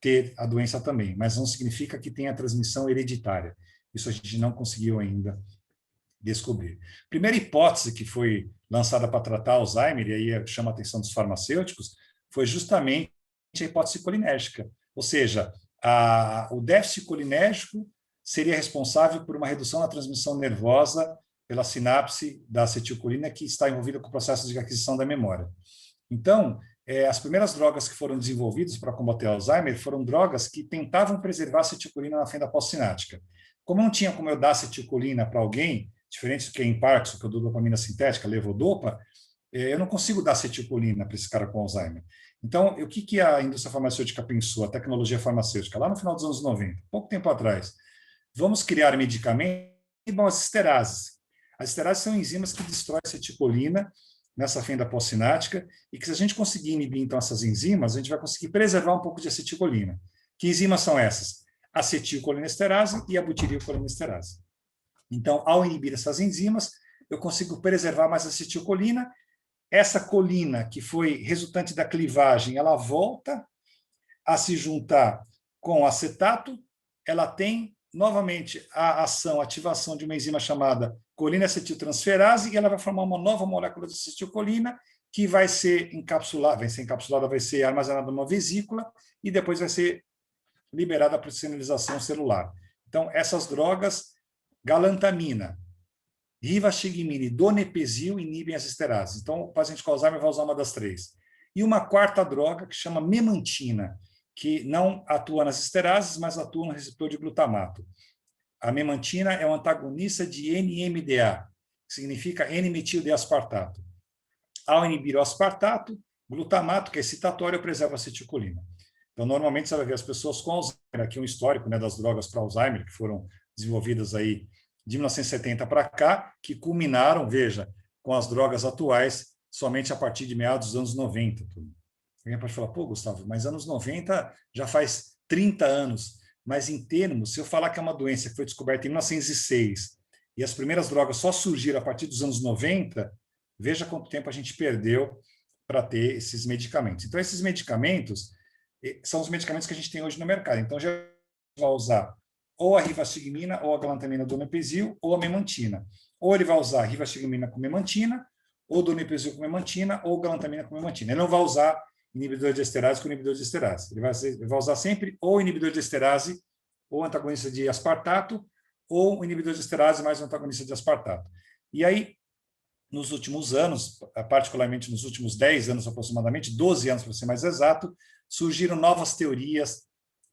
ter a doença também, mas não significa que tenha transmissão hereditária. Isso a gente não conseguiu ainda descobrir. Primeira hipótese que foi lançada para tratar Alzheimer, e aí chama a atenção dos farmacêuticos, foi justamente a hipótese colinérgica. Ou seja, o déficit colinérgico seria responsável por uma redução na transmissão nervosa pela sinapse da acetilcolina que está envolvida com o processo de aquisição da memória. Então, as primeiras drogas que foram desenvolvidas para combater Alzheimer foram drogas que tentavam preservar a acetilcolina na fenda pós-sináptica. Como não tinha como eu dar acetilcolina para alguém, diferente do que em Parkinson, que eu dou dopamina sintética, levodopa, eu não consigo dar acetilcolina para esse cara com Alzheimer. Então, o que a indústria farmacêutica pensou, a tecnologia farmacêutica, lá no final dos anos 90, pouco tempo atrás? Vamos criar medicamentos que vão as esterases. As esterases são enzimas que destroem a acetilcolina nessa fenda pós-sináptica e que, se a gente conseguir inibir, então, essas enzimas, a gente vai conseguir preservar um pouco de acetilcolina. Que enzimas são essas? Acetilcolinesterase e a butirilcolinesterase. Então, ao inibir essas enzimas, eu consigo preservar mais acetilcolina. Essa colina, que foi resultante da clivagem, ela volta a se juntar com o acetato, ela tem novamente a ativação de uma enzima chamada colina-acetiltransferase, e ela vai formar uma nova molécula de acetilcolina que vai ser encapsulada, vai ser armazenada numa vesícula e depois vai ser liberada para sinalização celular. Então, essas drogas, galantamina, rivastigmina e donepezil, inibem as esterases. Então, o paciente com Alzheimer vai usar uma das três. E uma quarta droga, que chama memantina, que não atua nas esterases, mas atua no receptor de glutamato. A memantina é um antagonista de NMDA, que significa N-metil-D-aspartato. Ao inibir o aspartato, glutamato, que é excitatório, preserva a acetilcolina. Então, normalmente, você vai ver as pessoas com Alzheimer, aqui um histórico, né, das drogas para Alzheimer, que foram desenvolvidas aí de 1970 para cá, que culminaram, veja, com as drogas atuais somente a partir de meados dos anos 90. Alguém pode falar, pô, Gustavo, mas anos 90 já faz 30 anos. Mas, em termos, se eu falar que é uma doença que foi descoberta em 1906 e as primeiras drogas só surgiram a partir dos anos 90, veja quanto tempo a gente perdeu para ter esses medicamentos. Então, esses medicamentos são os medicamentos que a gente tem hoje no mercado. Então, já vai usar ou a rivastigmina, ou a galantamina donepezil, ou a memantina. Ou ele vai usar rivastigmina com memantina, ou donepezil com memantina, ou galantamina com memantina. Ele não vai usar inibidor de esterase com inibidor de esterase. Ele vai usar sempre ou inibidor de esterase, ou antagonista de aspartato, ou inibidor de esterase mais um antagonista de aspartato. E aí, nos últimos anos, particularmente nos últimos 10 anos aproximadamente, 12 anos para ser mais exato, surgiram novas teorias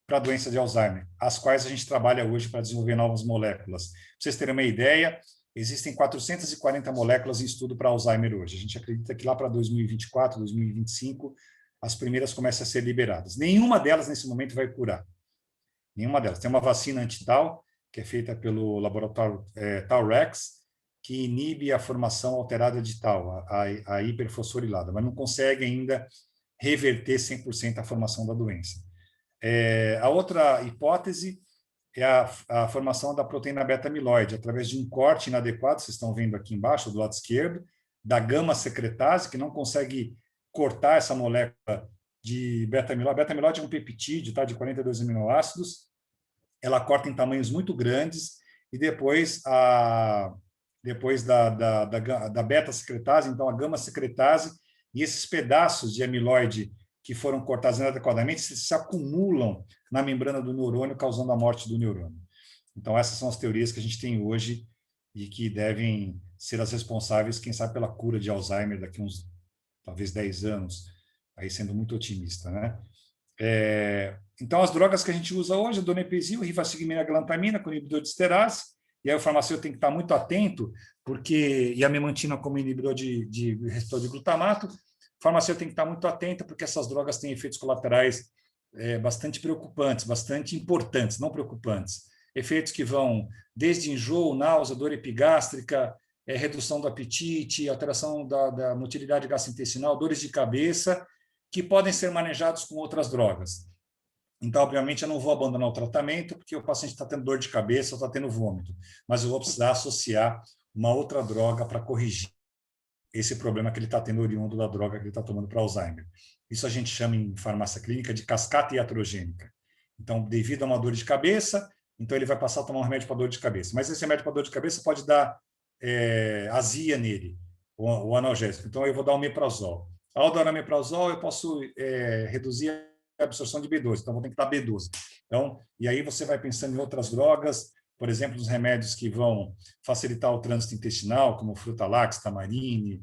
para a doença de Alzheimer, as quais a gente trabalha hoje para desenvolver novas moléculas. Para vocês terem uma ideia, existem 440 moléculas em estudo para Alzheimer hoje. A gente acredita que lá para 2024, 2025, as primeiras comecem a ser liberadas. Nenhuma delas, nesse momento, vai curar. Nenhuma delas. Tem uma vacina anti-tau, que é feita pelo laboratório Tau-Rex, que inibe a formação alterada de tau, a hiperfosforilada, mas não consegue ainda reverter 100% a formação da doença. A outra hipótese é a formação da proteína beta-amiloide, através de um corte inadequado, vocês estão vendo aqui embaixo, do lado esquerdo, da gama-secretase, que não consegue cortar essa molécula de beta-amiloide. Beta-amiloide é um peptídeo, tá, de 42 aminoácidos, ela corta em tamanhos muito grandes, e depois da beta-secretase, então a gama-secretase, e esses pedaços de amiloide que foram cortados inadequadamente se acumulam na membrana do neurônio, causando a morte do neurônio. Então, essas são as teorias que a gente tem hoje e que devem ser as responsáveis, quem sabe, pela cura de Alzheimer daqui a uns, talvez, 10 anos, aí sendo muito otimista, né? Então, as drogas que a gente usa hoje, a donepezil, rivastigmina, galantamina, com inibidor de esterase, e aí o farmacêutico tem que estar muito atento, e a memantina como inibidor de receptor de glutamato. O farmacêutico tem que estar muito atento, porque essas drogas têm efeitos colaterais bastante preocupantes, bastante importantes, não preocupantes. Efeitos que vão desde enjoo, náusea, dor epigástrica, redução do apetite, alteração da motilidade gastrointestinal, dores de cabeça, que podem ser manejados com outras drogas. Então, obviamente, eu não vou abandonar o tratamento, porque o paciente está tendo dor de cabeça ou está tendo vômito, mas eu vou precisar associar uma outra droga para corrigir esse problema que ele está tendo oriundo da droga que ele está tomando para Alzheimer. Isso a gente chama em farmácia clínica de cascata iatrogênica. Então, devido a uma dor de cabeça, então ele vai passar a tomar um remédio para dor de cabeça. Mas esse remédio para dor de cabeça pode dar azia nele, o analgésico. Então, eu vou dar o omeprazol. Ao dar o omeprazol, eu posso reduzir a absorção de B12. Então, vou ter que dar B12. Então, e aí você vai pensando em outras drogas, por exemplo, nos remédios que vão facilitar o trânsito intestinal, como Frutalax, Tamarine,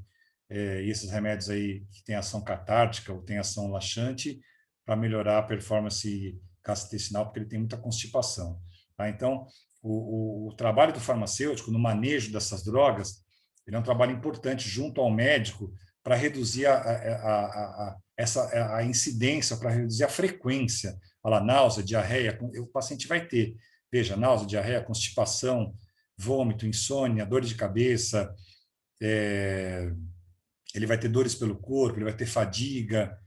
e esses remédios aí que têm ação catártica ou têm ação laxante, para melhorar a performance gastrointestinal, porque ele tem muita constipação. Tá? Então, o trabalho do farmacêutico no manejo dessas drogas, ele é um trabalho importante junto ao médico para reduzir a incidência, para reduzir a frequência. Olha lá, náusea, diarreia, o paciente vai ter. Veja, náusea, diarreia, constipação, vômito, insônia, dor de cabeça, ele vai ter dores pelo corpo, ele vai ter fadiga,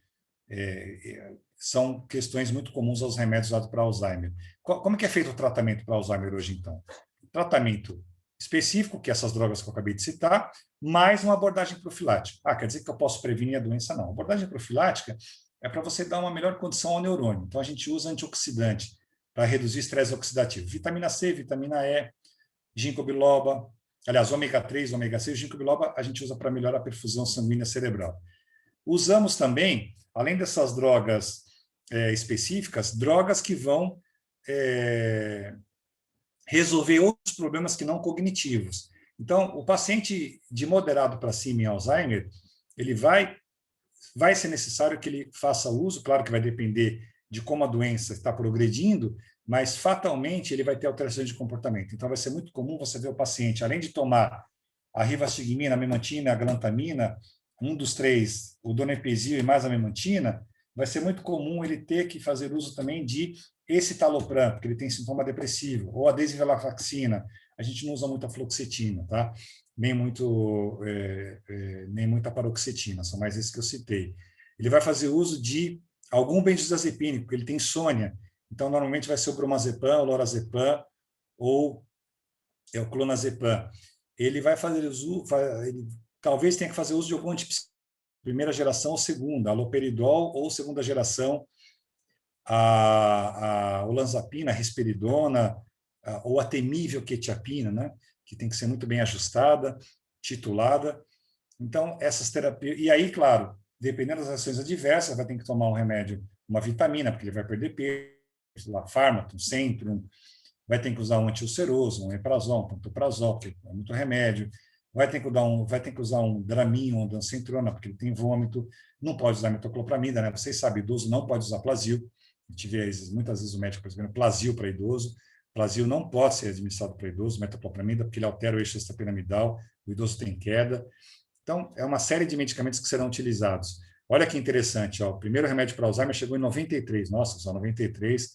são questões muito comuns aos remédios usados para Alzheimer. Como que é feito o tratamento para Alzheimer hoje, então? Tratamento específico, que é essas drogas que eu acabei de citar, mais uma abordagem profilática. Quer dizer que eu posso prevenir a doença? Não. A abordagem profilática é para você dar uma melhor condição ao neurônio. Então, a gente usa antioxidante para reduzir estresse oxidativo. Vitamina C, vitamina E, ginkgo biloba, aliás, ômega 3, ômega 6, ginkgo biloba a gente usa para melhorar a perfusão sanguínea cerebral. Usamos também, além dessas drogas específicas, drogas que vão resolver outros problemas que não cognitivos. Então, o paciente de moderado para cima em Alzheimer, ele vai ser necessário que ele faça uso, claro que vai depender de como a doença está progredindo, mas fatalmente ele vai ter alterações de comportamento. Então, vai ser muito comum você ver o paciente, além de tomar a rivastigmina, a memantina, a galantamina, um dos três, o donepezil e mais a memantina, vai ser muito comum ele ter que fazer uso também de escitalopram, porque ele tem sintoma depressivo, ou a desvenlafaxina. A gente não usa muito a fluoxetina, tá? Nem muita paroxetina, são mais esses que eu citei. Ele vai fazer uso de algum benzodiazepínico, porque ele tem insônia. Então, normalmente vai ser o bromazepam, o lorazepam ou o clonazepam. Ele vai fazer uso, ele talvez tenha que fazer uso de algum antipsicótico, primeira geração ou segunda, aloperidol ou segunda geração, a olanzapina, a risperidona, ou a temível quetiapina, né? Que tem que ser muito bem ajustada, titulada. Então, essas terapias... E aí, claro, dependendo das ações adversas, vai ter que tomar um remédio, uma vitamina, porque ele vai perder peso, lá, Fármaton, Centrum, vai ter que usar um antiulceroso, um eprazol, um pantoprazol, porque é muito remédio, vai ter que usar um Dramin, um dancentrona, porque ele tem vômito, não pode usar metoclopramida, né? Vocês sabem, idoso não pode usar Plasil. A gente vê muitas vezes o médico prescrevendo Plasil para idoso. Plasil não pode ser administrado para idoso, metoclopramida, porque ele altera o eixo extrapiramidal, o idoso tem queda. Então, é uma série de medicamentos que serão utilizados. Olha que interessante, ó, o primeiro remédio para Alzheimer chegou em 93. Nossa, só 93.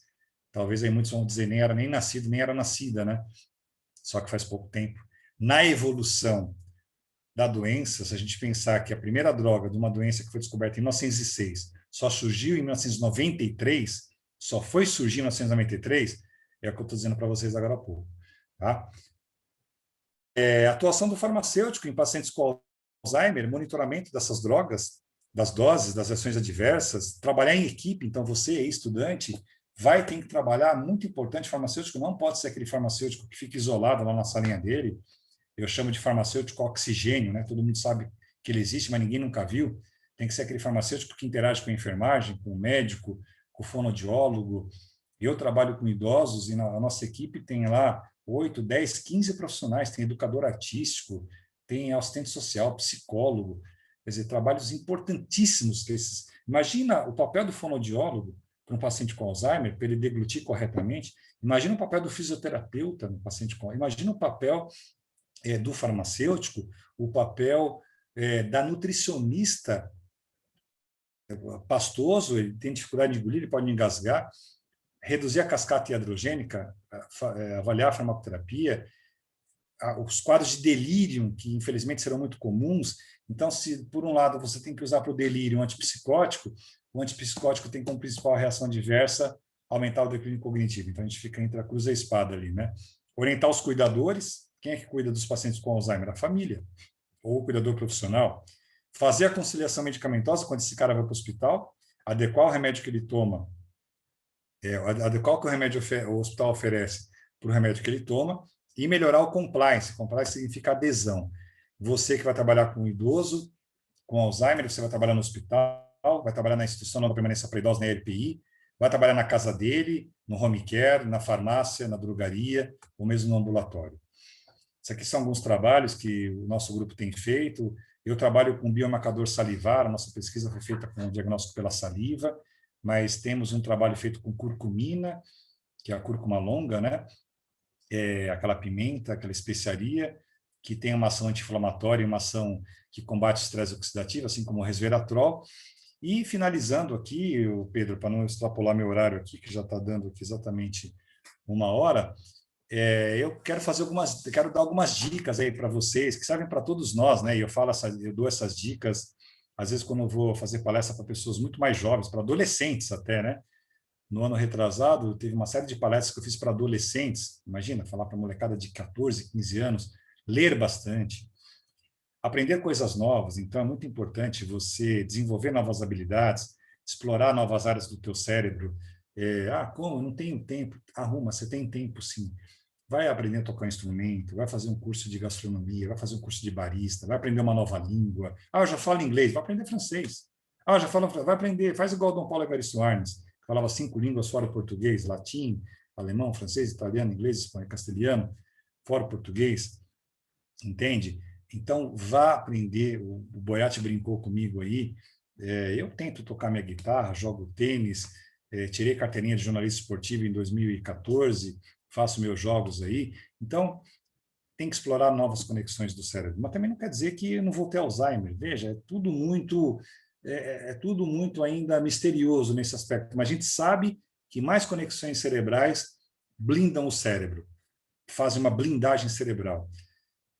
Talvez aí muitos vão dizer nem era nem nascido, nem era nascida, né? Só que faz pouco tempo. Na evolução da doença, se a gente pensar que a primeira droga de uma doença que foi descoberta em 1906 só surgiu em 1993, só foi surgir em 1993, é o que eu estou dizendo para vocês agora há pouco. Tá? A atuação do farmacêutico em pacientes com Alzheimer, monitoramento dessas drogas, das doses, das reações adversas, trabalhar em equipe, então você, estudante, vai ter que trabalhar, muito importante, farmacêutico não pode ser aquele farmacêutico que fica isolado lá na salinha dele. Eu chamo de farmacêutico oxigênio, né? Todo mundo sabe que ele existe, mas ninguém nunca viu. Tem que ser aquele farmacêutico que interage com a enfermagem, com o médico, com o fonoaudiólogo. Eu trabalho com idosos e na nossa equipe tem lá 8, 10, 15 profissionais, tem educador artístico, tem assistente social, psicólogo, quer dizer, trabalhos importantíssimos que esses. Imagina o papel do fonoaudiólogo para um paciente com Alzheimer, para ele deglutir corretamente. Imagina o papel do fisioterapeuta no paciente com... Imagina o papel do farmacêutico, o papel da nutricionista. Pastoso, ele tem dificuldade de engolir, ele pode engasgar, reduzir a cascata iatrogênica, avaliar a farmacoterapia, os quadros de delírio, que infelizmente serão muito comuns. Então, se por um lado você tem que usar para o delírio um antipsicótico, o antipsicótico tem como principal reação adversa aumentar o declínio cognitivo. Então, a gente fica entre a cruz e a espada ali, né? Orientar os cuidadores. Quem é que cuida dos pacientes com Alzheimer? A família, ou o cuidador profissional. Fazer a conciliação medicamentosa quando esse cara vai para o hospital, adequar o remédio que ele toma, adequar o que o hospital oferece para o remédio que ele toma e melhorar o compliance. Compliance significa adesão. Você que vai trabalhar com um idoso, com Alzheimer, você vai trabalhar no hospital, vai trabalhar na instituição de permanência para idosos, na ERPI, vai trabalhar na casa dele, no home care, na farmácia, na drogaria, ou mesmo no ambulatório. Esses aqui são alguns trabalhos que o nosso grupo tem feito. Eu trabalho com biomarcador salivar, a nossa pesquisa foi feita com o diagnóstico pela saliva, mas temos um trabalho feito com curcumina, que é a cúrcuma longa, né? Aquela pimenta, aquela especiaria, que tem uma ação anti-inflamatória e uma ação que combate estresse oxidativo, assim como o resveratrol. E finalizando aqui, Pedro, para não extrapolar meu horário aqui, que já está dando aqui exatamente 1 hora, Eu quero dar algumas dicas aí para vocês, que servem para todos nós, né? E eu dou essas dicas, às vezes, quando eu vou fazer palestra para pessoas muito mais jovens, para adolescentes até, né? No ano retrasado, teve uma série de palestras que eu fiz para adolescentes. Imagina, falar para molecada de 14, 15 anos, ler bastante, aprender coisas novas. Então, é muito importante você desenvolver novas habilidades, explorar novas áreas do teu cérebro. Como? Eu não tenho tempo. Arruma, você tem tempo, sim. Vai aprender a tocar um instrumento, vai fazer um curso de gastronomia, vai fazer um curso de barista, vai aprender uma nova língua. Eu já falo inglês, vai aprender francês. Eu já falo, vai aprender, faz igual Dom Paulo Evaristo Arnes, que falava 5 línguas fora o português, latim, alemão, francês, italiano, inglês, espanhol, castelhano, fora o português, entende? Então, vá aprender. O Boiati brincou comigo aí. Eu tento tocar minha guitarra, jogo tênis, tirei carteirinha de jornalista esportivo em 2014, faço meus jogos aí. Então, tem que explorar novas conexões do cérebro. Mas também não quer dizer que eu não vou ter Alzheimer. Veja, é tudo muito ainda misterioso nesse aspecto. Mas a gente sabe que mais conexões cerebrais blindam o cérebro, fazem uma blindagem cerebral.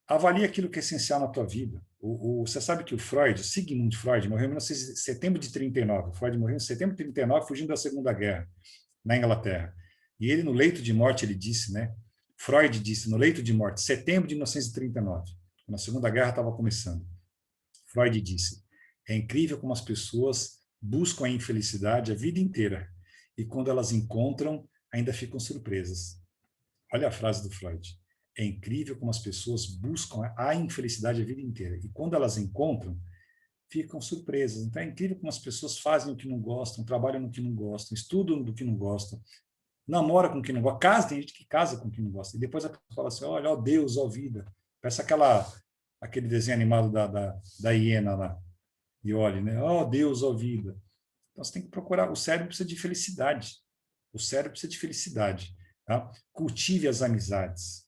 Avalie aquilo que é essencial na tua vida. Você sabe que o Freud, Sigmund Freud, morreu em setembro de 39. O Freud morreu em setembro de 39, fugindo da Segunda Guerra, na Inglaterra. E ele, no leito de morte, ele disse, né? Freud disse, no leito de morte, setembro de 1939, quando a Segunda Guerra estava começando. Freud disse, é incrível como as pessoas buscam a infelicidade a vida inteira. E quando elas encontram, ainda ficam surpresas. Olha a frase do Freud. É incrível como as pessoas buscam a infelicidade a vida inteira. E quando elas encontram, ficam surpresas. Então, é incrível como as pessoas fazem o que não gostam, trabalham no que não gostam, estudam do que não gostam, namoram com o que não gosta. Tem gente que casa com o que não gosta. E depois a pessoa fala assim, olha, ó Deus, ó vida. Parece aquele desenho animado da hiena lá. E olha, né? Ó Deus, ó vida. Então, você tem que procurar. O cérebro precisa de felicidade. O cérebro precisa de felicidade. Tá? Cultive as amizades.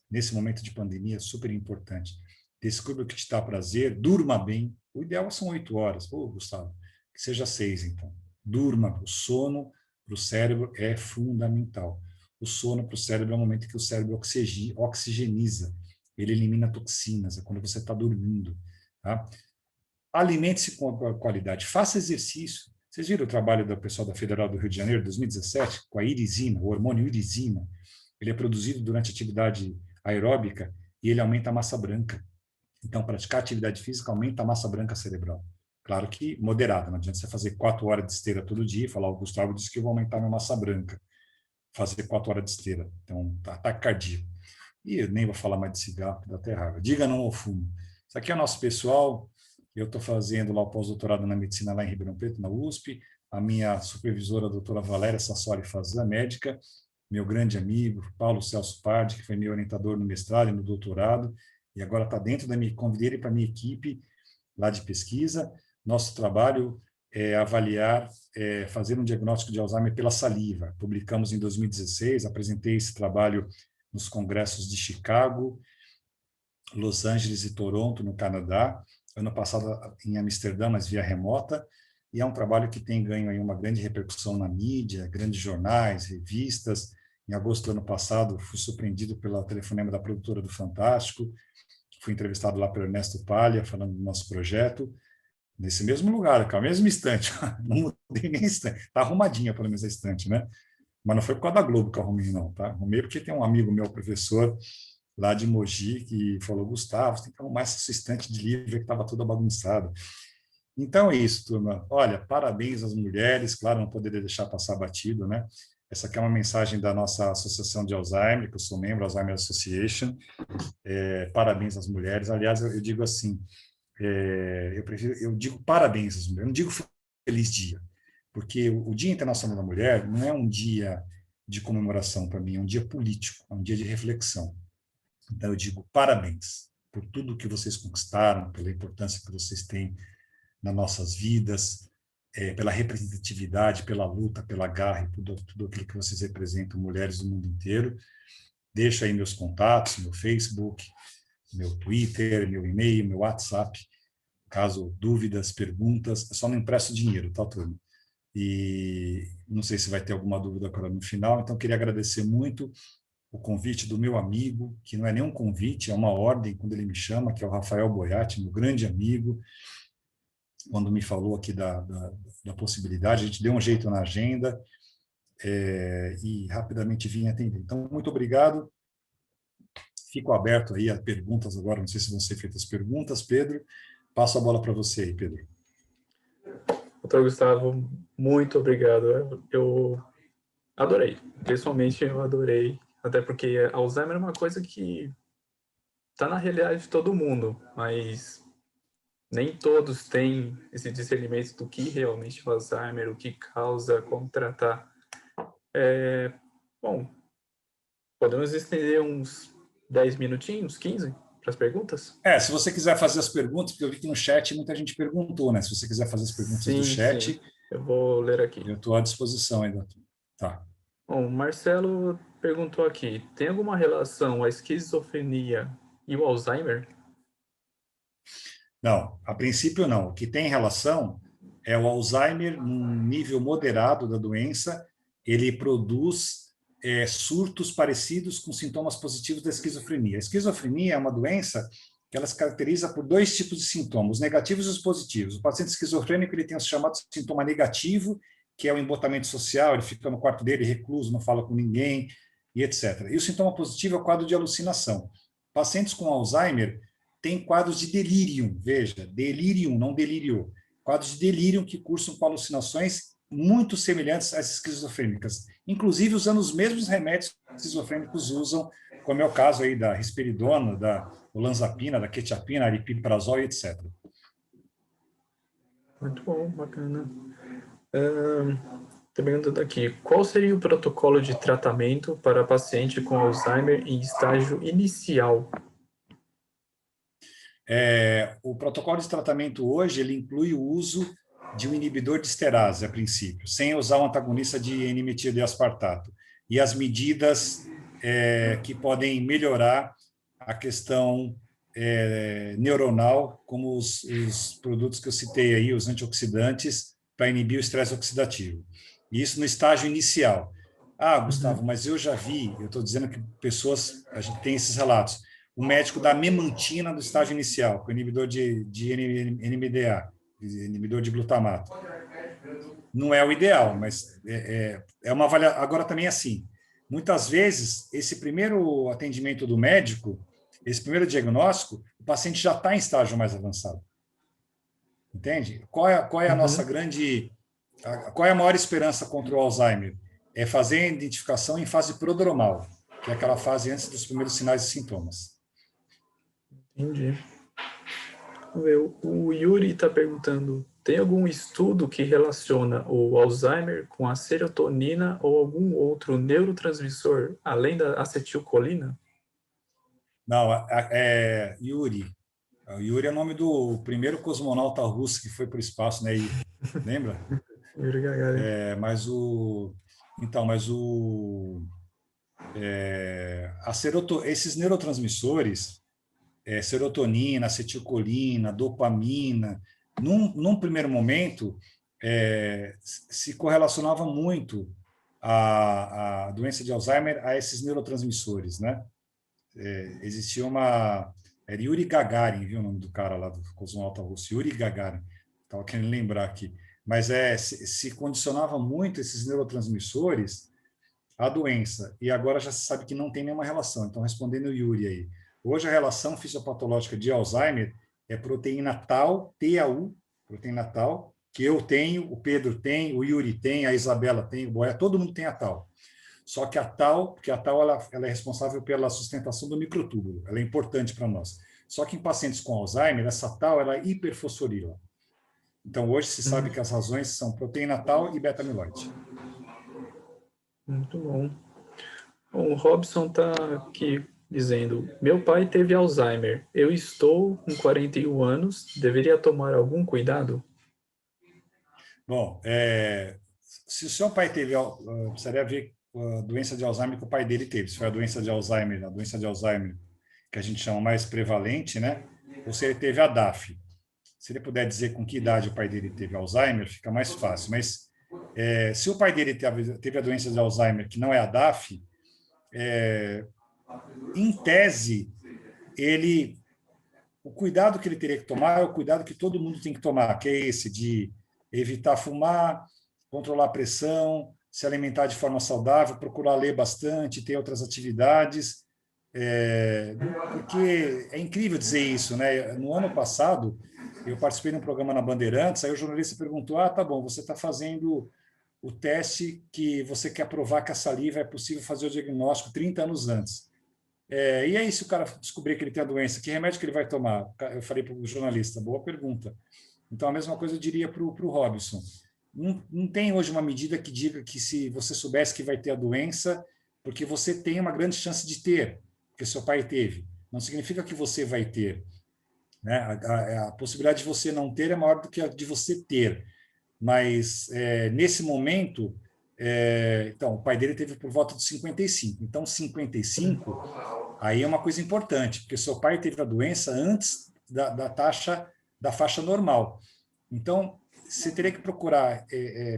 Nesse momento de pandemia, é super importante. Descubra o que te dá prazer, durma bem. O ideal são 8 horas. Gustavo, que seja 6, então. Durma. O sono para o cérebro é fundamental. O sono para o cérebro é o momento que o cérebro oxigeniza. Ele elimina toxinas, é quando você está dormindo. Tá? Alimente-se com qualidade. Faça exercício. Vocês viram o trabalho do pessoal da Federal do Rio de Janeiro, 2017, com a irisina, o hormônio irisina. Ele é produzido durante a atividade aeróbica e ele aumenta a massa branca. Então, praticar atividade física aumenta a massa branca cerebral. Claro que moderada, não adianta você fazer 4 horas de esteira todo dia e falar, o Gustavo disse que eu vou aumentar minha massa branca, fazer 4 horas de esteira. Então, ataque cardíaco. E eu nem vou falar mais de cigarro, que dá até raiva. Diga não ao fumo. Isso aqui é o nosso pessoal. Eu estou fazendo lá o pós-doutorado na medicina lá em Ribeirão Preto, na USP. A minha supervisora, a doutora Valéria Sassori Fazan, médica, meu grande amigo, Paulo Celso Pardi, que foi meu orientador no mestrado e no doutorado, e agora está dentro da minha... Convidei ele para a minha equipe lá de pesquisa. Nosso trabalho é avaliar, fazer um diagnóstico de Alzheimer pela saliva. Publicamos em 2016, apresentei esse trabalho nos congressos de Chicago, Los Angeles e Toronto, no Canadá, ano passado em Amsterdã, mas via remota, e é um trabalho que tem ganho aí uma grande repercussão na mídia, grandes jornais, revistas. Em agosto do ano passado, fui surpreendido pelo telefonema da produtora do Fantástico, fui entrevistado lá pelo Ernesto Palha, falando do nosso projeto, nesse mesmo lugar, com a mesma estante, não mudei nem estante, está arrumadinha pela mesma estante, né? Mas não foi por causa da Globo que eu arrumei, não, tá? Arrumei porque tem um amigo meu, professor, lá de Mogi, que falou, Gustavo, você tem que arrumar essa sua estante de livro que estava toda bagunçada. Então é isso, turma. Olha, parabéns às mulheres, claro, não poderia deixar passar batido, né? Essa aqui é uma mensagem da nossa Associação de Alzheimer, que eu sou membro, Alzheimer Association. Parabéns às mulheres. Aliás, eu digo assim, eu digo parabéns às mulheres, eu não digo feliz dia, porque o Dia Internacional da Mulher não é um dia de comemoração para mim, é um dia político, é um dia de reflexão. Então, eu digo parabéns por tudo que vocês conquistaram, pela importância que vocês têm nas nossas vidas, pela representatividade, pela luta, pela garra, e tudo aquilo que vocês representam, mulheres do mundo inteiro. Deixo aí meus contatos, meu Facebook, meu Twitter, meu e-mail, meu WhatsApp. Caso dúvidas, perguntas, eu só não empresto dinheiro, tá, turma? E não sei se vai ter alguma dúvida agora no final, então queria agradecer muito o convite do meu amigo, que não é nem um convite, é uma ordem quando ele me chama, que é o Rafael Boiati, meu grande amigo, quando me falou aqui da possibilidade, a gente deu um jeito na agenda e rapidamente vim atender. Então, muito obrigado. Fico aberto aí a perguntas agora, não sei se vão ser feitas perguntas, Pedro. Passo a bola para você aí, Pedro. Doutor Gustavo, muito obrigado. Eu adorei. Pessoalmente, eu adorei. Até porque Alzheimer é uma coisa que está na realidade de todo mundo, mas nem todos têm esse discernimento do que realmente é o Alzheimer, o que causa, como tratar. Bom, podemos estender uns 10 minutinhos, 15, para as perguntas? Se você quiser fazer as perguntas, porque eu vi que no chat muita gente perguntou, né? Se você quiser fazer as perguntas do chat, Sim. Eu vou ler aqui. eu estou à disposição ainda. Tá. Bom, Marcelo perguntou aqui, tem alguma relação a esquizofrenia e o Alzheimer? Não, a princípio não. O que tem relação é o Alzheimer, num nível moderado da doença, ele produz surtos parecidos com sintomas positivos da esquizofrenia. A esquizofrenia é uma doença que ela se caracteriza por dois tipos de sintomas, os negativos e os positivos. O paciente esquizofrênico ele tem o chamado sintoma negativo, que é o embotamento social, ele fica no quarto dele recluso, não fala com ninguém, e etc. E o sintoma positivo é o quadro de alucinação. Pacientes com Alzheimer têm quadros de delírio, veja, delírio, não delírio, quadros de delírio que cursam com alucinações muito semelhantes às esquizofrênicas, inclusive usando os mesmos remédios que os esquizofrênicos usam, como é o caso aí da risperidona, da olanzapina, da quetiapina, aripiprazol, etc. Muito bom, bacana. Estou perguntando aqui, qual seria o protocolo de tratamento para paciente com Alzheimer em estágio inicial? O protocolo de tratamento hoje ele inclui o uso de um inibidor de esterase, a princípio, sem usar um antagonista de N-metildeaspartato. E as medidas que podem melhorar a questão neuronal, como os produtos que eu citei aí, os antioxidantes, para inibir o estresse oxidativo. E isso no estágio inicial. Gustavo, mas eu já vi, eu estou dizendo que pessoas, a gente tem esses relatos, o médico dá memantina no estágio inicial, com inibidor de NMDA, inibidor de glutamato. Não é o ideal, mas é uma avaliação. Agora também é assim, muitas vezes, esse primeiro atendimento do médico, esse primeiro diagnóstico, o paciente já está em estágio mais avançado. Entende? Qual é a nossa grande... Qual é a maior esperança contra o Alzheimer? É fazer a identificação em fase prodromal, que é aquela fase antes dos primeiros sinais e sintomas. Entendi. O Yuri está perguntando, tem algum estudo que relaciona o Alzheimer com a serotonina ou algum outro neurotransmissor, além da acetilcolina? Não, Yuri. O Yuri é o nome do primeiro cosmonauta russo que foi para o espaço, né? Lembra? Yuri Gagarin. Esses neurotransmissores, serotonina, acetilcolina, dopamina, num primeiro momento, se correlacionava muito a doença de Alzheimer a esses neurotransmissores, né? Existia era Yuri Gagarin, viu o nome do cara lá do cosmonauta russo, Yuri Gagarin, estava querendo lembrar aqui, mas se condicionava muito esses neurotransmissores à doença, e agora já se sabe que não tem nenhuma relação. Então, respondendo o Yuri aí, hoje a relação fisiopatológica de Alzheimer é proteína tau, TAU, proteína tau, que eu tenho, o Pedro tem, o Yuri tem, a Isabela tem, o Boia, todo mundo tem a tau. Só que a tau, porque a tau ela é responsável pela sustentação do microtúbulo, ela é importante para nós. Só que em pacientes com Alzheimer, essa tau ela hiperfosforila. Então, hoje se sabe que as razões são proteína tau e beta-amiloide. Muito bom. Bom, o Robson está aqui dizendo, meu pai teve Alzheimer, eu estou com 41 anos, deveria tomar algum cuidado? Bom, se o seu pai teve, precisaria ver a doença de Alzheimer que o pai dele teve, se foi a doença de Alzheimer que a gente chama mais prevalente, né? Ou se ele teve a DAF. Se ele puder dizer com que idade o pai dele teve Alzheimer, fica mais fácil. Mas se o pai dele teve a doença de Alzheimer, que não é a DAF, em tese, o cuidado que ele teria que tomar é o cuidado que todo mundo tem que tomar, que é esse de evitar fumar, controlar a pressão, se alimentar de forma saudável, procurar ler bastante, ter outras atividades, porque é incrível dizer isso, né? No ano passado, eu participei de um programa na Bandeirantes, aí o jornalista perguntou, tá bom, você está fazendo o teste que você quer provar que a saliva é possível fazer o diagnóstico 30 anos antes. E aí, se o cara descobrir que ele tem a doença, que remédio que ele vai tomar? Eu falei para o jornalista, boa pergunta. Então, a mesma coisa eu diria para o Robson. Não tem hoje uma medida que diga que se você soubesse que vai ter a doença, porque você tem uma grande chance de ter, porque seu pai teve. Não significa que você vai ter. Né? A possibilidade de você não ter é maior do que a de você ter. Mas, nesse momento, então, o pai dele teve por volta de 55. Então, 55, aí é uma coisa importante, porque seu pai teve a doença antes da faixa normal. Então, você teria que procurar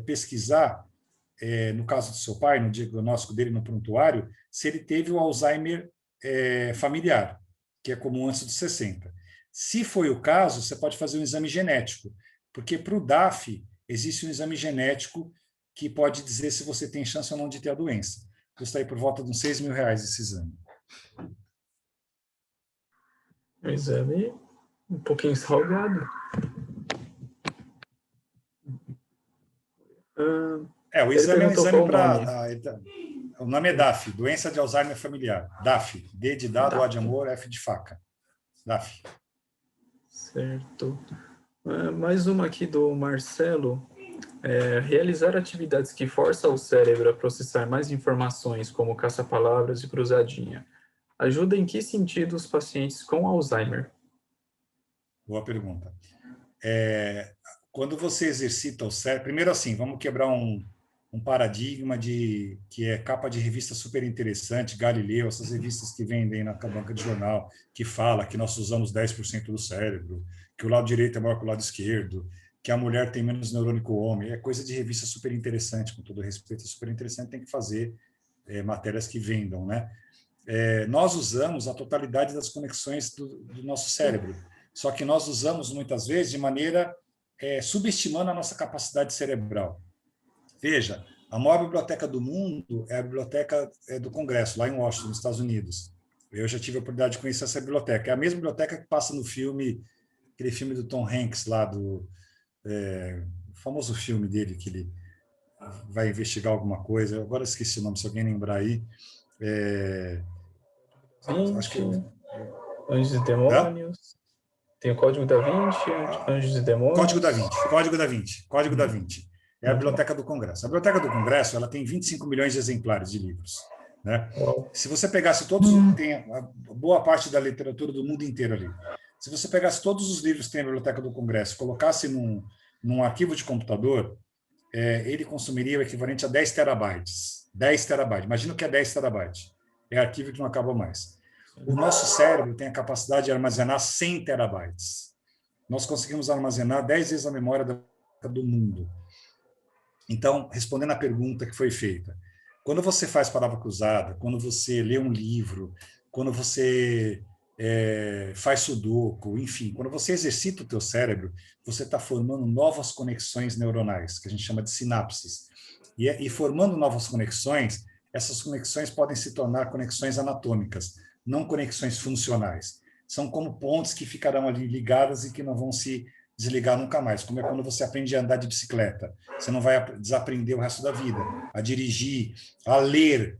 pesquisar, no caso do seu pai, no diagnóstico dele no prontuário, se ele teve o Alzheimer familiar, que é comum antes dos 60. Se foi o caso, você pode fazer um exame genético, porque para o DAF existe um exame genético que pode dizer se você tem chance ou não de ter a doença. Custa aí por volta de uns R$6.000 esse exame. Um exame um pouquinho salgado. O exame é um exame para... O nome é DAF, Doença de Alzheimer Familiar. DAF, D de dado, A de amor, F de faca. DAF. Certo. Mais uma aqui do Marcelo. Realizar atividades que forçam o cérebro a processar mais informações, como caça-palavras e cruzadinha, ajuda em que sentido os pacientes com Alzheimer? Boa pergunta. Quando você exercita o cérebro... Primeiro, assim, vamos quebrar um paradigma que é capa de revista super interessante, Galileu, essas revistas que vendem na banca de jornal, que fala que nós usamos 10% do cérebro, que o lado direito é maior que o lado esquerdo, que a mulher tem menos neurônio que o homem. É coisa de revista super interessante, com todo respeito, é super interessante, tem que fazer matérias que vendam, né? Nós usamos a totalidade das conexões do nosso cérebro, só que nós usamos muitas vezes de maneira subestimando a nossa capacidade cerebral. Veja, a maior biblioteca do mundo é a biblioteca do Congresso, lá em Washington, nos Estados Unidos. Eu já tive a oportunidade de conhecer essa biblioteca. É a mesma biblioteca que passa no filme, aquele filme do Tom Hanks, lá do famoso filme dele, que ele vai investigar alguma coisa. Eu agora esqueci o nome, se alguém lembrar aí. Acho que... Anjos e Demônios. Tem o Código da Vinci, Anjos e Demônios. Código da Vinci. É a Biblioteca do Congresso. A Biblioteca do Congresso ela tem 25 milhões de exemplares de livros. Né? Se você pegasse todos, tem a boa parte da literatura do mundo inteiro ali. Se você pegasse todos os livros que tem na Biblioteca do Congresso e colocasse num arquivo de computador, ele consumiria o equivalente a 10 terabytes. 10 terabytes. Imagina o que é 10 terabytes. É arquivo que não acaba mais. O nosso cérebro tem a capacidade de armazenar 100 terabytes. Nós conseguimos armazenar 10 vezes a memória do mundo. Então, respondendo à pergunta que foi feita, quando você faz palavra cruzada, quando você lê um livro, quando você faz sudoku, enfim, quando você exercita o teu cérebro, você está formando novas conexões neuronais, que a gente chama de sinapses. E formando novas conexões, essas conexões podem se tornar conexões anatômicas, não conexões funcionais. São como pontes que ficarão ali ligadas e que não vão se desligar nunca mais, como é quando você aprende a andar de bicicleta. Você não vai desaprender o resto da vida. A dirigir, a ler,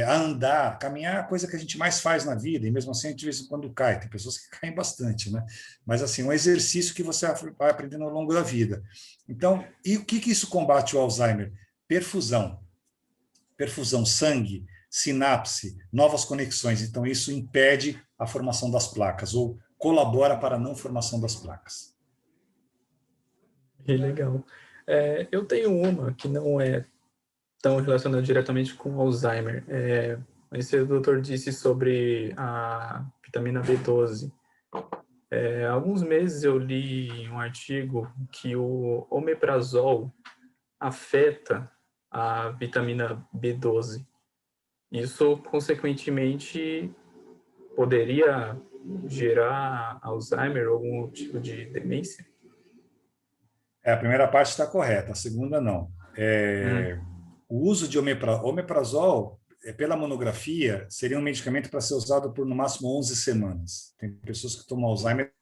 a andar, a caminhar é a coisa que a gente mais faz na vida, e mesmo assim a gente de vez em quando cai. Tem pessoas que caem bastante, né? Mas assim, um exercício que você vai aprendendo ao longo da vida. Então, e o que isso combate o Alzheimer? Perfusão. Perfusão, sangue, sinapse, novas conexões. Então, isso impede a formação das placas, ou colabora para a não formação das placas. Que legal. Eu tenho uma que não é tão relacionada diretamente com Alzheimer. Esse doutor disse sobre a vitamina B12. Há alguns meses eu li um artigo que o omeprazol afeta a vitamina B12. isso, consequentemente, poderia gerar Alzheimer ou algum tipo de demência? A primeira parte está correta, a segunda não. Hum, O uso de omeprazol, pela monografia, seria um medicamento para ser usado por no máximo 11 semanas. Tem pessoas que tomam Alzheimer,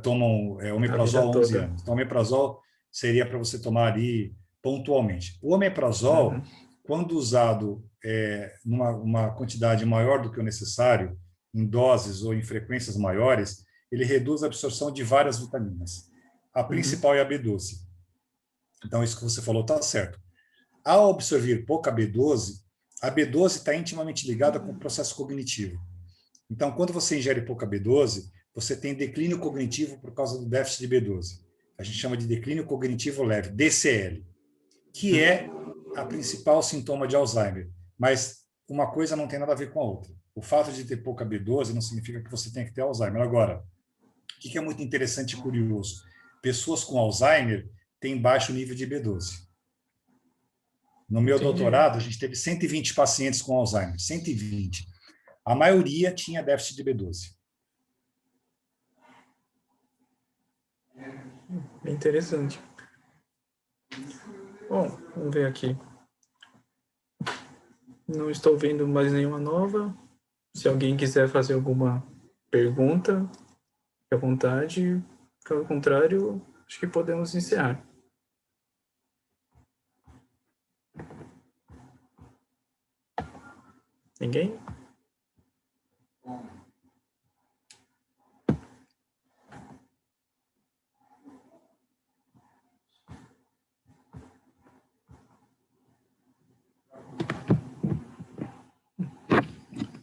tomam a vida omeprazol há 11 toda. anos. Então, omeprazol seria para você tomar ali pontualmente. O Uhum, omeprazol, quando usado numa uma quantidade maior do que o necessário, em doses ou em frequências maiores, ele reduz a absorção de várias vitaminas. A uhum, principal é a B12. Então, isso que você falou está certo. Ao absorver pouca B12, a B12 está intimamente ligada com o processo cognitivo. Então, quando você ingere pouca B12, você tem declínio cognitivo por causa do déficit de B12. A gente chama de declínio cognitivo leve, DCL, que uhum. é a principal sintoma de Alzheimer. Mas uma coisa não tem nada a ver com a outra. O fato de ter pouca B12 não significa que você tem que ter Alzheimer. Agora, o que é muito interessante e curioso? Pessoas com Alzheimer têm baixo nível de B12. No meu Entendi. doutorado, a gente teve 120 pacientes com Alzheimer, 120. A maioria tinha déficit de B12. Bem interessante. Bom, vamos ver aqui. Não estou vendo mais nenhuma nova. Se alguém quiser fazer alguma pergunta, fique à vontade. Caso contrário, acho que podemos encerrar. Ninguém?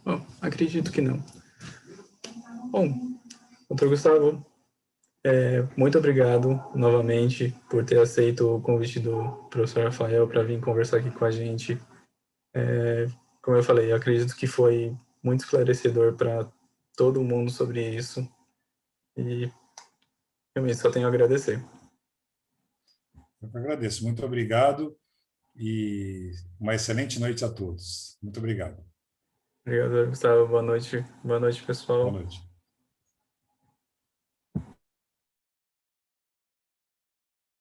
Bom, acredito que não. Bom, doutor Gustavo, muito obrigado novamente por ter aceito o convite do professor Rafael para vir conversar aqui com a gente. Como eu falei, eu acredito que foi muito esclarecedor para todo mundo sobre isso e realmente só tenho a agradecer. Eu que agradeço. Muito obrigado e uma excelente noite a todos. Muito obrigado. Obrigado, Gustavo. Boa noite, Boa pessoal. noite.